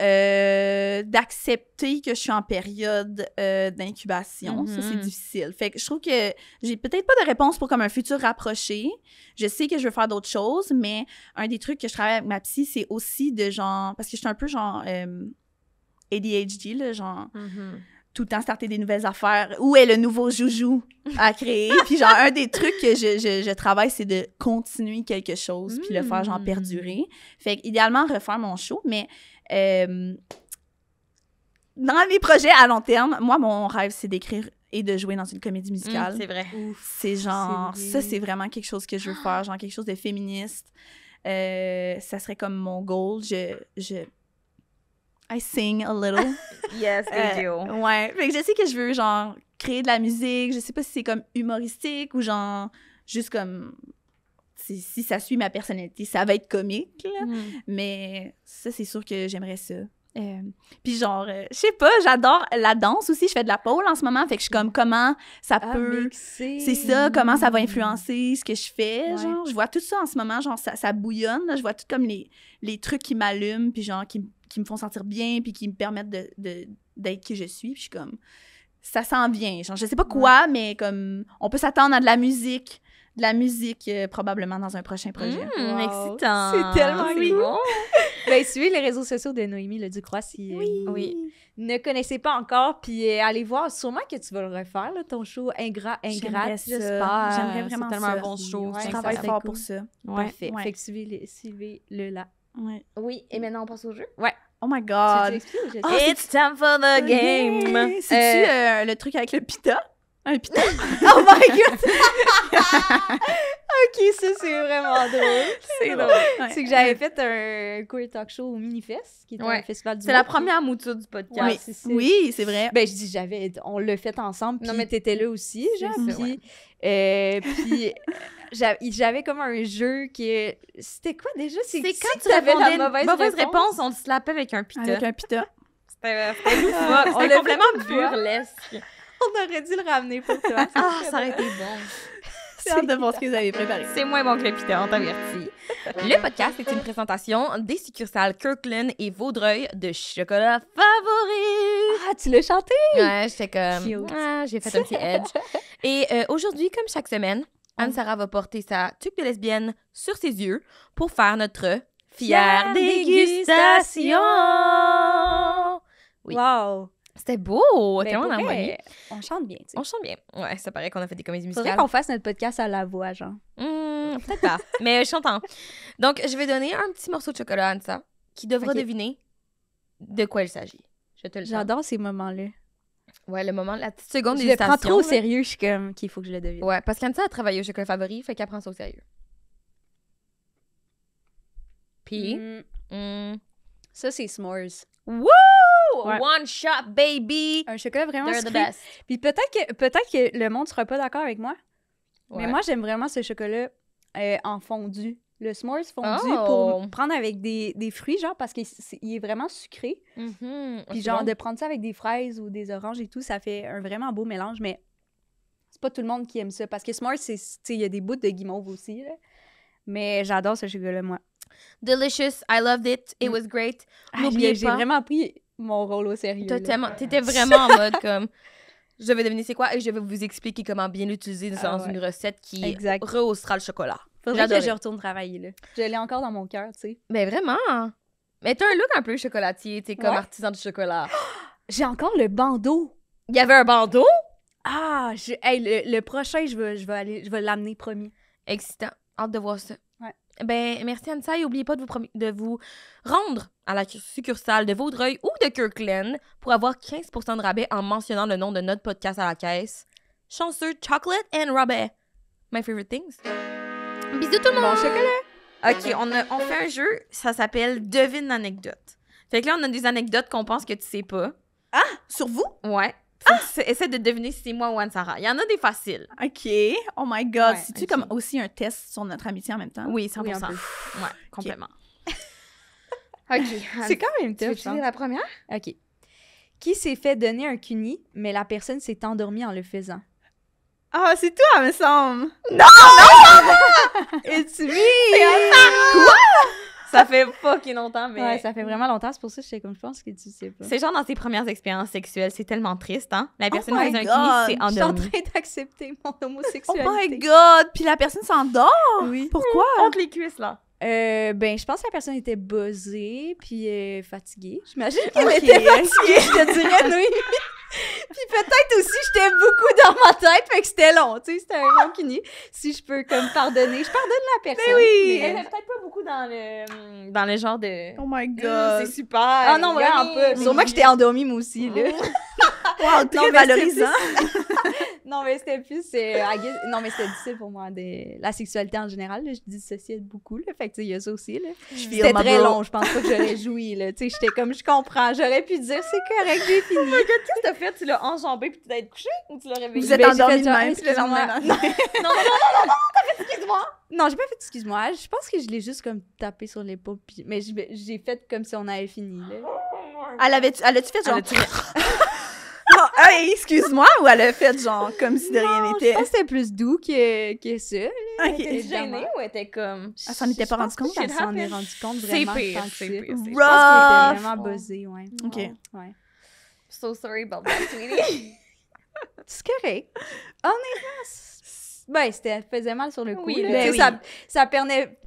d'accepter que je suis en période d'incubation. Ça, c'est difficile. Fait que je trouve que j'ai peut-être pas de réponse pour comme un futur rapproché. Je sais que je veux faire d'autres choses, mais un des trucs que je travaille avec ma psy, c'est aussi de genre... Parce que je suis un peu genre ADHD, là, genre... tout le temps starter des nouvelles affaires. Où est le nouveau joujou à créer? Puis genre, un des trucs que je travaille, c'est de continuer quelque chose puis le faire genre perdurer. Fait qu'idéalement, refaire mon show, mais dans mes projets à long terme, moi, mon rêve, c'est d'écrire et de jouer dans une comédie musicale. C'est vrai. C'est genre, C'est ça, c'est vraiment quelque chose que je veux faire, genre quelque chose de féministe. Ça serait comme mon goal. I sing a little. Yes, they do. Ouais. Fait que je sais que je veux, genre, créer de la musique. Je sais pas si c'est comme humoristique ou genre, juste comme, si ça suit ma personnalité, ça va être comique, là. Mais ça, c'est sûr que j'aimerais ça. Puis genre, je sais pas, j'adore la danse aussi. Je fais de la pole en ce moment. Fait que je suis comme, comment ça peut... C'est ça, comment ça va influencer ce que je fais, genre. Je vois tout ça en ce moment, genre, ça bouillonne, là. Je vois tout comme les trucs qui m'allument, puis genre, qui me font sentir bien, puis qui me permettent d'être qui je suis. Puis je suis comme, ça s'en vient. Genre, je sais pas quoi, mais comme, on peut s'attendre à de la musique probablement dans un prochain projet. Excitant. C'est tellement cool. bon. Ben, suivez les réseaux sociaux de Noémie Leducroix si Oui. ne connaissez pas encore, puis allez voir, sûrement que tu vas le refaire, là, ton show Ingrat, J'aimerais j'espère. J'aimerais vraiment C'est tellement ça. un bon show. Ouais, Je ça travaille serait fort cool. pour ça. Parfait. Ouais. Fait que suivez-le là. Ouais. Oui, et maintenant on passe au jeu. Oh my Tu God. expliques ou je Ah, It's time for the game. C'est-tu le truc avec le pita? Un pita? Oh my God! OK, ça, c'est vraiment drôle. C'est drôle. Ouais. C'est que j'avais fait un queer talk show au Minifest, qui était un festival du C'est la première mouture du podcast. Ouais, c'est ça. Oui, c'est vrai. Ben, je dis, on l'a fait ensemble, Non, puis mais t'étais là aussi, genre, ça, puis j'avais comme un jeu que... C'était quoi, déjà? C'est si quand tu t'avais répondais la une mauvaise réponse, on te slappait avec un pita. Avec un pita. C'était on c'était l'a complètement fait une fois. burlesque. On aurait dû le ramener pour toi. Ah, ça aurait été bon. J'ai hâte de voir ce que vous avez préparé. C'est moins bon que le pita, on t'avertit. Le podcast est une présentation des succursales Kirkland et Vaudreuil de chocolat favori. Ah, tu l'as chanté? Ouais, j'étais comme... Cute. Ah, j'ai fait un petit edge. Et aujourd'hui, comme chaque semaine, Anne-Sarah va porter sa tuque de lesbienne sur ses yeux pour faire notre fière dégustation. Oui. Wow! C'était beau! Mais Tellement pour vrai, harmonie. on chante bien, tu sais. On chante bien. Ouais, ça paraît qu'on a fait des comédies Faudrait musicales. qu'on fasse notre podcast à la voix, genre. Peut-être pas, mais chantant. Donc, je vais donner un petit morceau de chocolat à Ansa, qui devra Ok. deviner de quoi il s'agit. Je te le sens. J'adore ces moments-là. Ouais, le moment, la petite seconde Je le prends trop au là. sérieux, je suis comme qu'il faut que je le devine. Ouais, parce qu'Ansa a travaillé au chocolat favori, fait qu'elle prend ça au sérieux. Puis, Ça, c'est s'mores. wouh! Ouais. One shot, baby! Un chocolat vraiment They're the sucré. best. Puis peut-être que le monde sera pas d'accord avec moi, mais Ouais. moi, j'aime vraiment ce chocolat en fondu. Le s'mores fondu Oh! pour prendre avec des fruits, genre, parce qu'il est vraiment sucré. Mhm. Puis C'est genre, bon. de prendre ça avec des fraises ou des oranges et tout, ça fait un vraiment beau mélange, mais c'est pas tout le monde qui aime ça. Parce que s'mores, tu sais, il y a des bouts de guimauve aussi, là. Mais j'adore ce chocolat, moi. Delicious, I loved it, it was great. N'oubliez J'ai pas. vraiment pris mon rôle au sérieux. là. T'étais vraiment en mode comme... Je vais deviner c'est quoi et je vais vous expliquer comment bien l'utiliser dans ouais. une recette qui Exact. rehaussera le chocolat. Faudrait que J'adorais. je retourne travailler, là. Je l'ai encore dans mon cœur, tu sais. Mais vraiment. Mais t'as un look un peu chocolatier, tu sais, comme Ouais. artisan du chocolat. J'ai encore le bandeau. Il y avait un bandeau. Ah, hey, le prochain, je vais l'amener, promis. Excitant. Hâte de voir ça. Ouais. Ben, merci Ansa et n'oubliez pas de vous rendre à la succursale de Vaudreuil ou de Kirkland pour avoir 15% de rabais en mentionnant le nom de notre podcast à la caisse. Chanceux, chocolate and rabais. My favorite things. Bisous tout le monde! Bon chocolat! OK, on fait un jeu, ça s'appelle Devine l'anecdote. Fait que là, on a des anecdotes qu'on pense que tu sais pas. Sur vous? Ouais. Faut que tu essaies de deviner si c'est moi ou Anne-Sarah. Il y en a des faciles. OK. Oh my God. Ouais, C'est-tu ok. comme aussi un test sur notre amitié en même temps? Oui, 100%. Oui, un peu. Ouais, complètement. OK. C'est quand même Tu tough, veux-tu hein. lire la première? OK. Qui s'est fait donner un cuni, mais la personne s'est endormie en le faisant? Ah, c'est toi, me semble. It's me! Ça fait fucking longtemps, mais... Ouais, ça fait vraiment longtemps, c'est pour ça que j'étais comme, je pense que tu sais pas. C'est genre dans tes premières expériences sexuelles, c'est tellement triste, hein? La personne my faisait un God, kini, c'est Je suis en endormie. train d'accepter mon Oh homosexualité. my God. Puis la personne s'endort? Oui. Pourquoi? Entre les cuisses, là. Ben, je pense que la personne était buzzée, puis fatiguée. J'imagine qu'elle Ok, était fatiguée, je te dirais, oui. Puis peut-être aussi, j'étais beaucoup dans ma tête, fait que c'était long, tu sais, c'était un long kini. Si je peux, comme, pardonner, je pardonne la personne. Mais oui! Elle est peut-être pas beaucoup dans le genre de... Oh my God. C'est super! Ah non, vraiment pas. Sûrement que j'étais endormie, moi aussi, là. Wow, très Non, mais valorisant. Non, mais c'était plus... Non, mais c'était difficile pour moi, la sexualité en général, là, je dissociais beaucoup, là, fait que, tu sais, il y a ça aussi, là. C'était très long, je pense pas que j'aurais joui, là, tu sais, j'étais comme, je comprends, j'aurais pu dire, c'est correct, j'ai fini. Qu'est-ce que t'as fait? Tu l'as enjambé puis tu t'es couché ou tu l'as réveillé? Vous êtes Ben, j'ai endormi fait de genre, même, puis le lendemain. Non, excuse-moi! Non, j'ai pas fait excuse-moi. Je pense que je l'ai juste comme tapé sur l'épaule. Mais j'ai fait comme si on avait fini. Là. Elle a-tu fait genre... Elle a-tu- Non, hey, excuse-moi, ou elle a fait genre comme si de rien Non, n'était? je pense que c'était plus doux que ça. là. Ok. T'es gênée ou elle était comme... Elle s'en était pas Je rendue pense pas compte? qu'elle s'en est happened. rendue compte C'est vraiment pire, tant que c'est ça. pire, c'est Je pire. pense qu'elle était Rough. vraiment buzzée, ouais. Ok. Ouais. So sorry about that, sweetie. C'est correct. Honnêtement, ben, ça faisait mal sur le coup. Oui, là. ben Tu sais,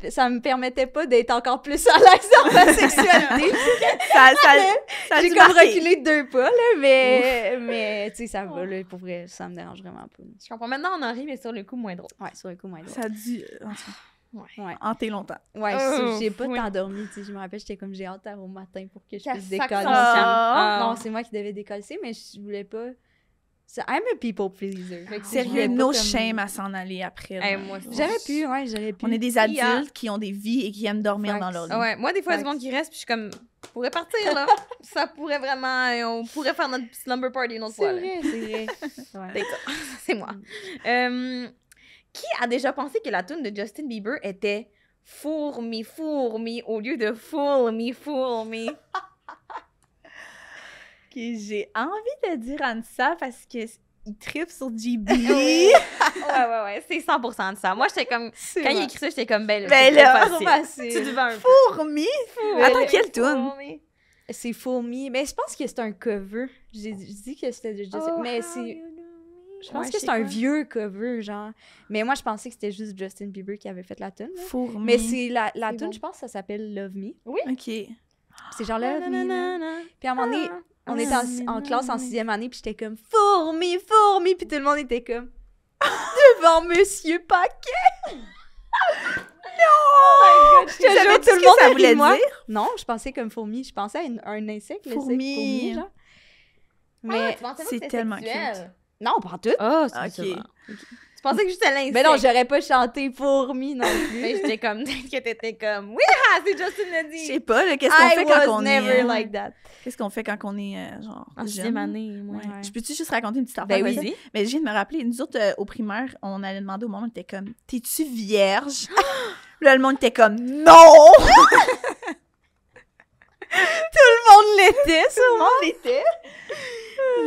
oui. ça me permettait pas d'être encore plus à l'aise dans ma sexualité. Ça J'ai dû comme marquer. reculé de 2 pas, là, mais tu sais, ça va, là, pour vrai, ça me dérange vraiment pas. Je comprends. Maintenant, on en rit, mais sur le coup, moins drôle. Ouais, sur le coup, moins drôle. Ça a dû Ouais. hanter longtemps. Ouais, j'ai pas oui. tant dormi, tu sais, je me rappelle, j'étais comme, j'ai hâte au matin pour que je Qu'elle puisse sac décoller. son Ah. camp. Non, c'est moi qui devais décoller, mais je voulais pas... I'm a people pleaser. Fait que, tu sais, je Sérieux, voulais pas no comme- shame à s'en aller après. là. Hey, moi aussi. J'aurais pu. On est des adultes qui ont des vies et qui aiment dormir dans leur lit. Ah ouais, moi, des fois, il y a du Facts. monde qui reste, puis je suis comme, on pourrait partir, là. Ça pourrait vraiment, on pourrait faire notre slumber party une autre C'est fois, là. vrai, c'est vrai. Ouais. D'accord, c'est moi. Qui a déjà pensé que la tune de Justin Bieber était Fool me au lieu de Fool me? Ok, j'ai envie de dire Ansa parce que il tripe sur GB. Ouais, c'est 100% de ça. Moi, j'étais comme, quand il écrit ça, j'étais comme, ben Ben c'est là, trop trop facile. facile. Tu devais un peu. Fourmi? Attends, quelle tune? C'est Fourmi. Mais je pense que c'est un cover. J'ai dit que c'était de Justin... mais c'est... Je pense que c'est un vieux cover, genre. Mais moi, je pensais que c'était juste Justin Bieber qui avait fait la tune. Fourmi. Mais c'est la tune, bon. je pense que ça s'appelle Love Me. Oui. OK. C'est genre Love Me. Là. Puis à un moment donné, on était en classe en 6e année, puis j'étais comme Fourmi, Fourmi. Puis tout le monde était comme devant Monsieur Paquet. Non! Je te jure, Savais-tu tout le ce que monde ça rit voulait de moi. dire? Non, je pensais comme fourmi. Je pensais à un insecte, le Fourmi. fourmi, genre. Mais c'est tellement cute. non, pas tout. Oh, OK. Tu pensais que juste à l'insecte. Mais non, j'aurais pas chanté fourmi non plus. Mais j'étais comme, que t'étais comme, oui, c'est Justin l'a Je dit. sais pas, là, qu'est-ce qu'on fait quand on never est... like that. Qu'est-ce qu'on fait quand on est, genre, En jeune? 6e année, moi. Ouais. Ouais. Je peux-tu juste raconter une petite affaire? Ben oui. vas-y? Mais je viens de me rappeler, nous autres, au primaire, on allait demander au monde, on était comme, t'es-tu vierge? Puis là, le monde était comme, non! Tout le monde l'était, ça. Tout le monde l'était.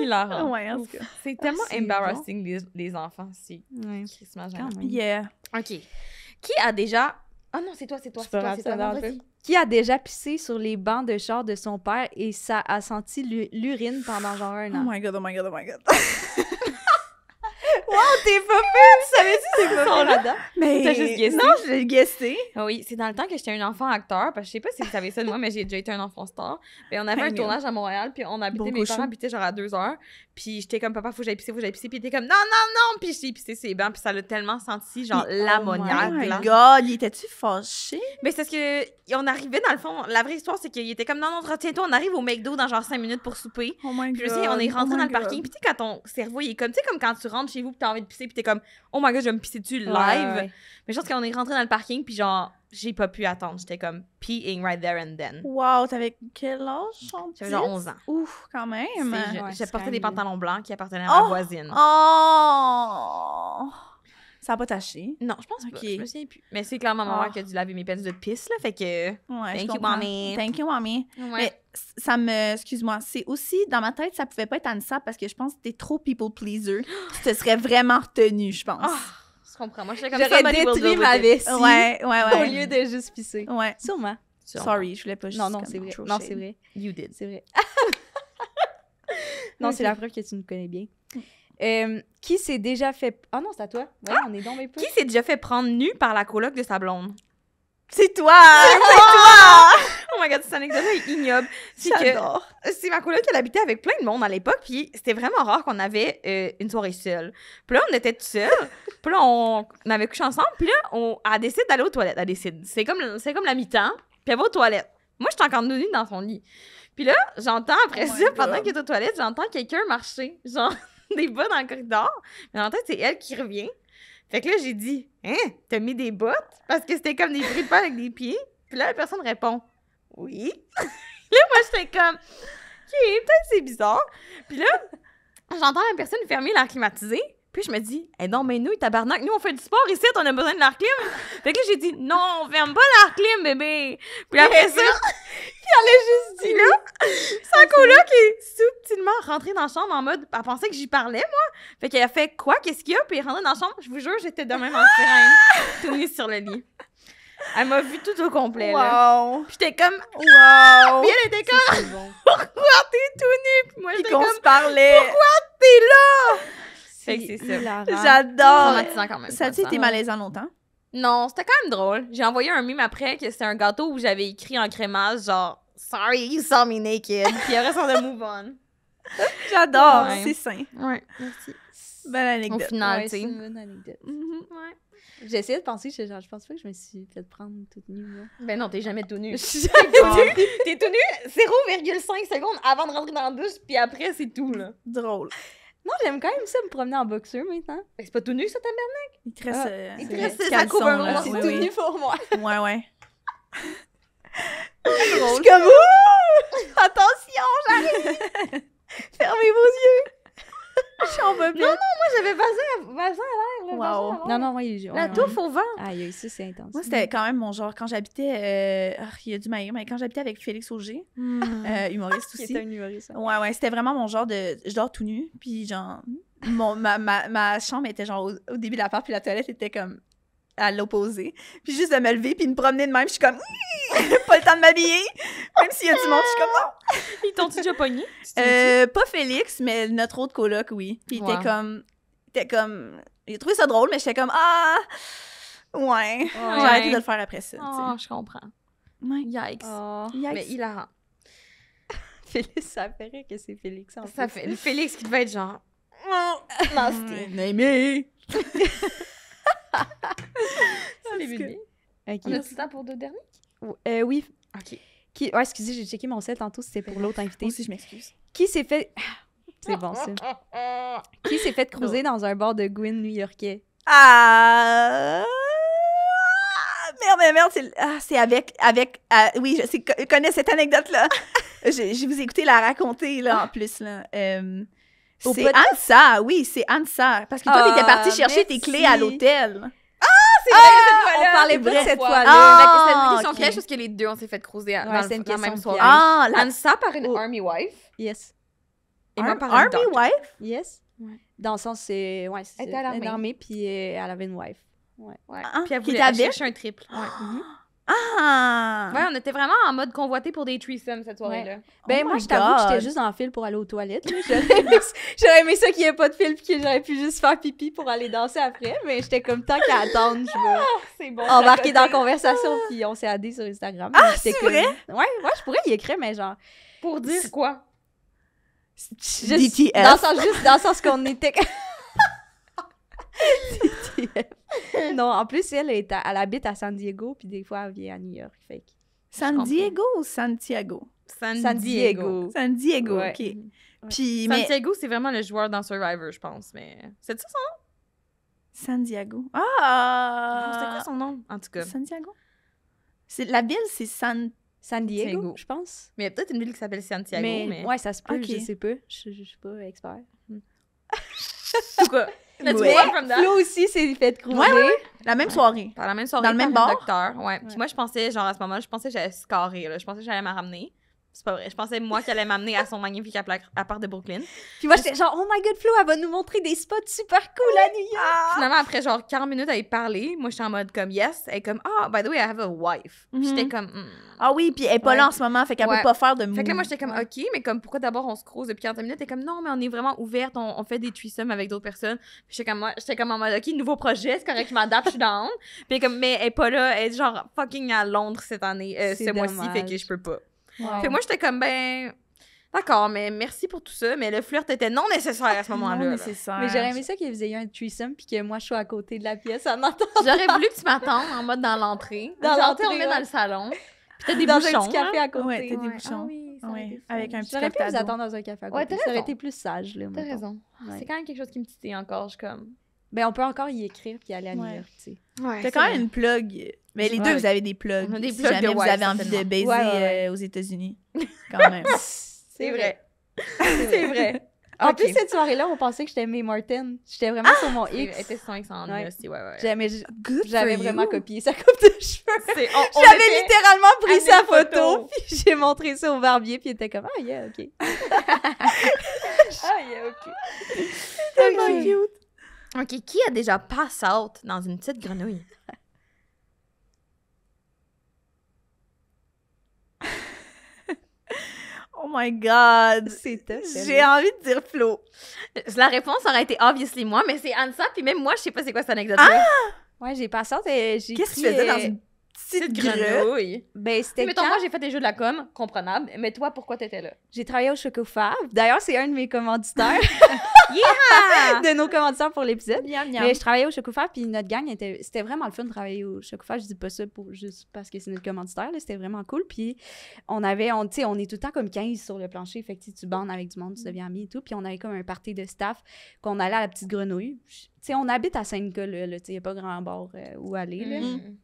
Hilarant. Ouais, en tout cas. C'est tellement c'est embarrassing, les enfants. C'est Ouais. crissement Quand gênant. même. Yeah. OK. Qui a déjà... Ah non, c'est toi, c'est toi, Je c'est peux toi, rater c'est toi. dans Non, le vas-y. Qui a déjà pissé sur les bancs de char de son père et ça a senti l'urine pendant genre un Oh an? my god, oh my god, oh my god. T'es pas pire! Tu savais-tu c'est quoi là-dedans? Mais... T'as juste guessé? Non, je l'ai guessé. Ah oui, c'est dans le temps que j'étais un enfant acteur, parce que je sais pas si vous savez ça de moi, mais j'ai déjà été un enfant star. Et on avait un Hey, tournage à Montréal, puis on habitait, Bon mes cochon. parents habitaient genre à 2 heures, puis j'étais comme, papa, faut que j'aille pisser, puis il était comme, non, non, non, puis j'ai pissé ses bancs, puis ça l'a tellement senti, genre, l'ammoniaque, Oh my là. god, il était-tu fâché? Mais c'est parce que, on arrivait, dans le fond, la vraie histoire, c'est qu'il était comme, non, non, retiens-toi, on arrive au McDo dans genre 5 minutes pour souper. Oh my god. Puis je sais, on est rentré oh dans my le parking, God. puis tu sais, quand ton cerveau, il est comme, tu sais, comme quand tu rentres chez vous, puis t'as envie de pisser, puis t'es comme, oh my god, je vais me pisser dessus live. Ouais. Mais je pense qu'on est rentré dans le parking, puis genre, j'ai pas pu attendre. J'étais comme peeing right there and then. Wow, t'avais quel âge, son J'avais genre 11 ans. Ouf, quand même. Je Ouais, j'ai c'est porté quand des même pantalons blancs qui appartenaient à ma Oh! voisine. Oh! Ça a pas taché. Non, je pense pas. Ok. Je me souviens plus. Mais c'est clairement ma mère Oh. qui a dû laver mes pens de pisse, là. Fait que. Ouais, Thank je you, comprends. mommy. Thank you, mommy. Ouais. Mais ça me... Excuse-moi, c'est aussi... Dans ma tête, ça pouvait pas être Anissa parce que je pense que t'es trop people pleaser. Tu te serais vraiment retenue, je pense. Ah, je comprends. Moi, j'étais comme J'aurais somebody will détruit deal ma with it. vessie Ouais, ouais, au ouais. lieu de juste pisser. Ouais. Sûrement. Sorry, je voulais pas juste... Non, non, comme c'est vrai. throw Non, shade. c'est vrai. You did. C'est vrai. Non, c'est la preuve que tu nous connais bien. Qui s'est déjà fait... Ah non, c'est à toi. Ouais, on est dans mes Qui s'est déjà fait prendre nu par la coloc de sa blonde? C'est toi! Oh my god, cette anecdote est ignoble. C'est que J'adore. c'est ma coloc, elle habitait avec plein de monde à l'époque, puis c'était vraiment rare qu'on avait une soirée seule. Puis là, on était tout seuls, puis là, on avait couché ensemble, puis là, elle décide d'aller aux toilettes. Elle décide. C'est comme la mi-temps, puis elle va aux toilettes. Moi, j'étais encore nue dans son lit. Puis là, j'entends après Oh my ça, God. pendant qu'elle est aux toilettes, j'entends quelqu'un marcher, genre des bas dans le corridor. Mais en tête, c'est elle qui revient. Fait que là, j'ai dit, hein, t'as mis des bottes? Parce que c'était comme des bruits de pas avec des pieds. Puis là, la personne répond, oui. Là, moi, j'étais comme, OK, peut-être c'est bizarre. Puis là, j'entends la personne fermer l'air climatisé. Puis je me dis, eh non, mais nous, tabarnak, nous, on fait du sport ici, on a besoin de l'air clim. Fait que là, j'ai dit, non, on ferme pas l'air clim, bébé. Puis après ça, puis elle a juste dit là, sa coloc est subtilement rentrée dans la chambre en mode, elle pensait que j'y parlais, moi. Fait qu'elle a fait, quoi, qu'est-ce qu'il y a? Puis elle est rentrée dans la chambre, je vous jure, j'étais de même en sirène, tout nue sur le lit. Elle m'a vu tout au complet, là. Wow! Puis j'étais comme, Wow! puis elle était comme, C'est bon. pourquoi t'es tout nu? Puis moi, Puis j'étais qu'on comme, se parlait. t'es là? Fait que c'est ça. hilarant. J'adore! Traumatisant quand même. Ça a-tu été malaisant longtemps? Non, c'était quand même drôle. J'ai envoyé un meme après que c'était un gâteau où j'avais écrit en crémage genre « Sorry, you saw me naked ». Puis après, on a move on. J'adore! Ouais. C'est sain. Ouais, merci. Belle Au anecdote. final, Ouais, tu c'est sais. une bonne anecdote. Ouais. J'ai essayé de penser, je pense pas que je me suis fait prendre toute nue, moi. Ben non, t'es jamais tout nu. Je suis T'es tout nu 0,5 secondes avant de rentrer dans la douche, puis après, c'est tout, là. Drôle. Non, j'aime quand même ça, me promener en boxeur maintenant. Ben, c'est pas tout nu, ça, ta mère? Il te reste... Ah, il te c'est reste- vrai, ça caleçon, couvre un là. gros C'est Oui, tout oui. nu pour moi. Ouais, ouais. Je suis comme ouh! Attention, j'arrive! Fermez vos yeux! J'en veux plus. Non, moi, j'avais vagin à l'air, là. Wow. vagin à l'air. Non, non, oui. La touffe au vent. Aïe, ça, c'est intense. Moi, c'était quand même mon genre. Quand j'habitais... il y a du maïs, mais quand j'habitais avec Félix Auger, humoriste Qui est aussi. un humoriste. hein. Ouais, ouais, c'était vraiment mon genre de... Je dors tout nu, puis genre... ma chambre était genre au début de l'appart, puis la toilette était comme à l'opposé. Puis juste de me lever puis me promener de même, je suis comme pas le temps de m'habiller. Même s'il y a du monde, je suis comme non. Ils t'ont-tu déjà pogné? Pas Félix, mais notre autre coloc, oui. Puis il était comme il a trouvé ça drôle, mais j'étais comme ouais. J'ai arrêté de le faire après ça. Oh, je comprends. Ouais. Yikes. Oh. Mais hilarant. Félix, ça fait rire que c'est Félix en Ça plus. fait Félix qui devait être genre... Nasty. Aimé. C'est les bébés. Ok. On a tout le temps pour deux derniers? Oui. OK. Ouais, excusez, j'ai checké mon set tantôt, c'était pour l'autre invité. Moi aussi, je m'excuse. Qui s'est fait... C'est bon, ça. Qui s'est fait cruiser dans un bar de Gwyn new-yorkais? Merde, c'est avec oui, je connais cette anecdote-là. Je vous ai écouté la raconter, là, en plus, là. C'est Ansa, oui, c'est Ansa. Parce que toi, t'étais partie chercher tes clés à l'hôtel. On parlait pas de cette fois-là. C'était une question ok. piège parce que les deux, on s'est fait cruiser Ouais, c'était une la même question soirée. piège. Ansa par une army wife Yes. et moi par une Army doctor. wife? Yes. Ouais. Dans le sens, c'est... Ouais, c'est Elle était à l'armée. une armée, puis elle avait une wife. Ouais. Ah, Puis elle qui voulait était avec? chercher un triple. Ouais. Ah! Ouais, on était vraiment en mode convoité pour des threesomes cette soirée-là. Ben, Oh moi, my je t'avoue que God. j'étais juste dans le fil pour aller aux toilettes. là. J'aurais aimé ça qu'il n'y ait pas de fil puis que j'aurais pu juste faire pipi pour aller danser après. Mais j'étais comme tant qu'à attendre, je veux C'est bon. embarquer dans la conversation. Puis on s'est addé sur Instagram. Ah, Puis j'étais c'est vrai? Ouais, je pourrais y écrire, mais genre... Pour dire quoi? Juste, DTF. Dans le sens qu'on était... DTF. Non, en plus, elle habite à San Diego, puis des fois, elle vient à New York. Fait que... San Diego ou Santiago? San Diego. San Diego, Ouais. OK. Puis, mais... Santiago, c'est vraiment le joueur dans Survivor, je pense. Mais c'est ça son nom? San Diego. C'était quoi son nom? En tout cas. Santiago? La ville, c'est San Diego, Diego. je pense. Mais il y a peut-être une ville qui s'appelle Santiago, mais... Ouais, ça se peut, Ok. je sais pas. Je suis pas expert. En tout cas, let's Ouais. move on from that. Flo aussi s'est fait cruiser. Ouais. La même soirée. Par la même soirée, Dans le même par bar? une docteur, ouais. Puis moi, je pensais, genre, à ce moment-là, que j'allais scarer, là. Je pensais que j'allais me ramener. C'est pas vrai. Je pensais, moi, qu'elle allait m'amener à son magnifique appart de Brooklyn. Puis moi, j'étais genre, oh my god, Flo, elle va nous montrer des spots super cool à New York. Finalement, après, genre, 40 minutes à y parler, moi, j'étais en mode comme, yes. Elle est comme, by the way, I have a wife. Puis j'étais comme, Ah oui, puis elle est pas Ouais. là en ce moment, fait qu'elle Ouais. peut pas faire de Fait que là, moi, j'étais comme, Ouais. OK, mais comme, pourquoi d'abord on se croise depuis 40 minutes? Et comme, non, mais on est vraiment ouverte, on fait des threesomes avec d'autres personnes. Puis j'étais comme en mode, OK, nouveau projet, c'est correct, je m'adapte, je suis down. Puis comme, mais elle est pas là, elle est genre fucking à Londres cette année, C'est ce mois-ci, dommage. fait que je peux pas. Ouais. Fait que moi, j'étais comme, ben, d'accord, mais merci pour tout ça, mais le flirt était non nécessaire à ce moment-là. Non là. nécessaire. Mais j'aurais aimé ça qu'ils faisaient un threesome puis que moi, je sois à côté de la pièce en entendant J'aurais voulu que tu m'attendes en mode dans l'entrée. Dans Genre, l'entrée, on met ouais. dans le salon. Puis t'as des dans bouchons. un petit café hein. à côté. Ouais, t'as des Ouais. bouchons. Ah oui, ça aurait Ouais, été fun. avec un petit J'aurais pu vous cortado. attendre dans un café à côté. Ouais, t'as ça aurait raison. été plus sage, là. T'as mettons. raison. Ouais. C'est quand même quelque chose qui me titille encore. Je suis comme. Ben, on peut encore y écrire puis aller à New Ouais. York, tu sais. Ouais, T'as quand même une plug. Mais les Ouais. deux, vous avez des plugs. On a des si plugs jamais de vous wife, avez envie de certainement. baiser Ouais. aux États-Unis. Quand même. C'est vrai. C'est vrai. En Ok. plus, cette soirée-là, on pensait que j'étais May Martin. J'étais vraiment sur mon Elle X. était son X en Ouais. aussi, ouais. Good J'avais for vraiment you. copié sa coupe de cheveux. On J'avais était littéralement pris à sa mes photo, photos. puis j'ai montré ça au barbier, puis il était comme « Ah, yeah, OK. » Ah, yeah, ok. Tellement cute. Ok, qui a déjà pass out dans une petite grenouille? Oh my God. C'est tough. J'ai envie de dire Flo. La réponse aurait été obviously moi, mais c'est Ansa, puis même moi, je sais pas c'est quoi cette anecdote-là. Ouais, j'ai passé et j'ai Qu'est-ce que tu pris, faisais dans une petite grenouille? grenouille. Ben, c'était Mettons, quand moi, j'ai fait des jeux de la com, comprenable, mais toi, pourquoi t'étais là? j'ai travaillé au Chocofab. D'ailleurs, c'est un de mes commanditaires, Yeah! de nos commanditaires pour l'épisode. Miam, miam. Mais je travaillais au Chocofab, puis notre gang, c'était vraiment le fun de travailler au Chocofab. Je dis pas ça juste parce que c'est notre commanditaire, là, c'était vraiment cool. Puis on tu sais, on est tout le temps comme 15 sur le plancher, fait que tu sais, tu bandes avec du monde, tu deviens ami et tout. Puis on avait comme un party de staff qu'on allait à la petite grenouille. Tu sais, on habite à Saint-Nicolas, là, tu sais, il n'y a pas grand bord où aller, là. Mm.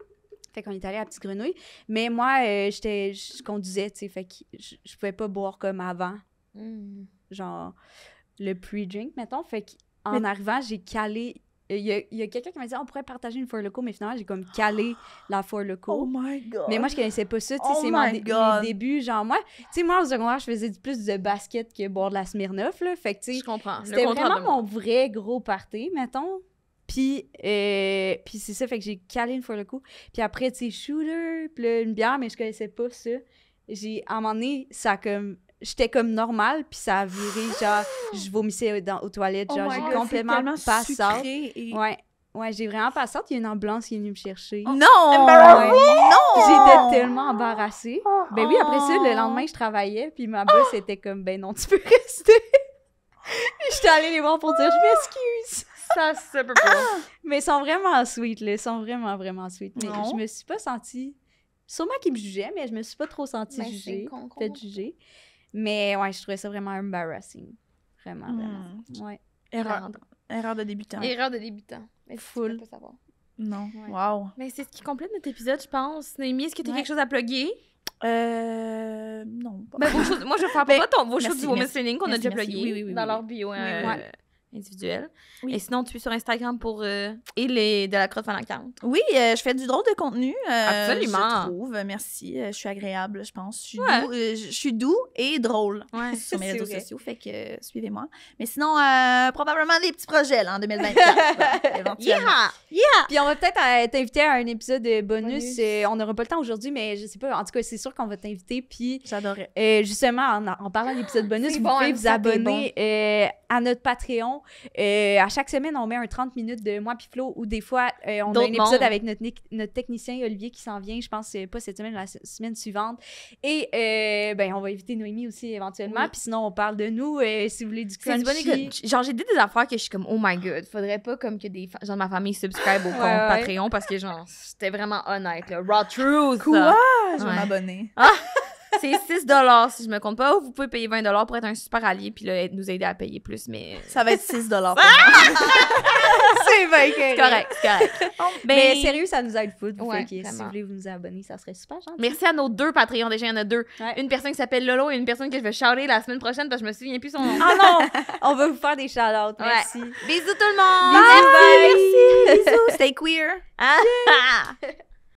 Fait qu'on est allé à la petite grenouille. Mais moi, je conduisais, tu sais, fait que je pouvais pas boire comme avant, genre le pre-drink, mettons. Fait qu'en arrivant, j'ai calé. Il y a quelqu'un qui m'a dit, on pourrait partager une Four Loko, mais finalement, j'ai comme calé la Four Loko. Oh my God. Mais moi, je connaissais pas ça, tu sais, Oh c'est my mes God. débuts. Genre, moi, tu sais, moi, au secondaire, je faisais plus de basket que boire de la Smirnoff, là. Fait que, tu sais, Je comprends. c'était Le contraire vraiment de moi. mon vrai gros party, mettons. Puis c'est ça, fait que j'ai calé une fois le coup. Puis après, tu sais, shooter, puis là, une bière, mais je connaissais pas ça. À un moment donné, ça comme... J'étais comme normale, puis ça a viré, genre, je vomissais aux toilettes, genre, j'ai complètement passante. Ouais, j'ai vraiment passante. Il y a une ambulance qui est venue me chercher. Non! Ouais. Non! J'étais tellement embarrassée. Ben oui, après ça, le lendemain, je travaillais, puis ma boss était comme, ben non, tu peux rester. J'étais allée les voir pour dire, je m'excuse. Ça se peut pas. Mais ils sont vraiment sweet, là. Ils sont vraiment, vraiment sweet. Mais Non. je me suis pas sentie... Sûrement qu'ils me jugeaient, mais je me suis pas trop sentie Ben, jugée. c'est Fait juger. Mais ouais, je trouvais ça vraiment embarrassing. Vraiment, vraiment. Ouais. Erreur de débutant. Erreur de débutant. Mais Full. tu peux pas savoir. Non. Ouais. Wow. Mais c'est ce qui complète notre épisode, je pense. Noémie, est-ce que tu as Ouais. quelque chose à plugger? Non. Pas. Ben, vos choses, moi, je vais faire Ben, pas vos choses merci, du Women's merci. Training qu'on a Merci, déjà merci. plugué Oui, dans oui. leur bio Ouais. individuel. Oui. Et sinon, tu es sur Instagram pour et les de la crotte en account. Oui, je fais du drôle de contenu. Absolument. Je trouve. Merci. Je suis agréable, je pense. Ouais. Je suis doux et drôle Ouais. sur mes C'est réseaux vrai. sociaux. Fait que suivez-moi. Mais sinon, probablement des petits projets là, en 2024. éventuellement. Puis on va peut-être t'inviter à un épisode de bonus. Bonus. On n'aura pas le temps aujourd'hui, mais je sais pas. En tout cas, c'est sûr qu'on va t'inviter. Puis J'adorais. justement, en parlant d'épisode bonus, C'est vous bon, pouvez hein, vous ça, t'es abonner à notre Patreon. À chaque semaine, on met un 30 minutes de moi puis Flo, ou des fois, on a un D'autres épisode mondes. avec notre technicien Olivier qui s'en vient, je pense, pas cette semaine, la semaine suivante. Et ben, on va inviter Noémie aussi éventuellement. Oui. Puis sinon, on parle de nous, si vous voulez du C'est du bon crunchy. écoute. Genre, j'ai dit des affaires que je suis comme, oh my god, faudrait pas comme que des gens de ma famille subscribe au compte Ouais. Patreon parce que, genre, c'était vraiment honnête, là. Raw truth. Quoi? Je vais Ouais. m'abonner. C'est 6$ si je me compte pas. Ou vous pouvez payer 20$ pour être un super allié puis là, nous aider à payer plus, mais... Ça va être 6$ pour moi. C'est bien C'est correct, c'est correct. Mais sérieux, ça nous aide full. Ouais, Fait que si vraiment. vous voulez vous abonner, ça serait super gentil. Merci à nos 2 Patreons. Déjà, il y en a 2. Ouais. Une personne qui s'appelle Lolo et une personne que je vais shouter la semaine prochaine parce que je me souviens plus son nom. Ah non! On va vous faire des shout-outs. Ouais. Merci. Bisous tout le monde! Bisous, bye! Bisous, stay queer. Ah!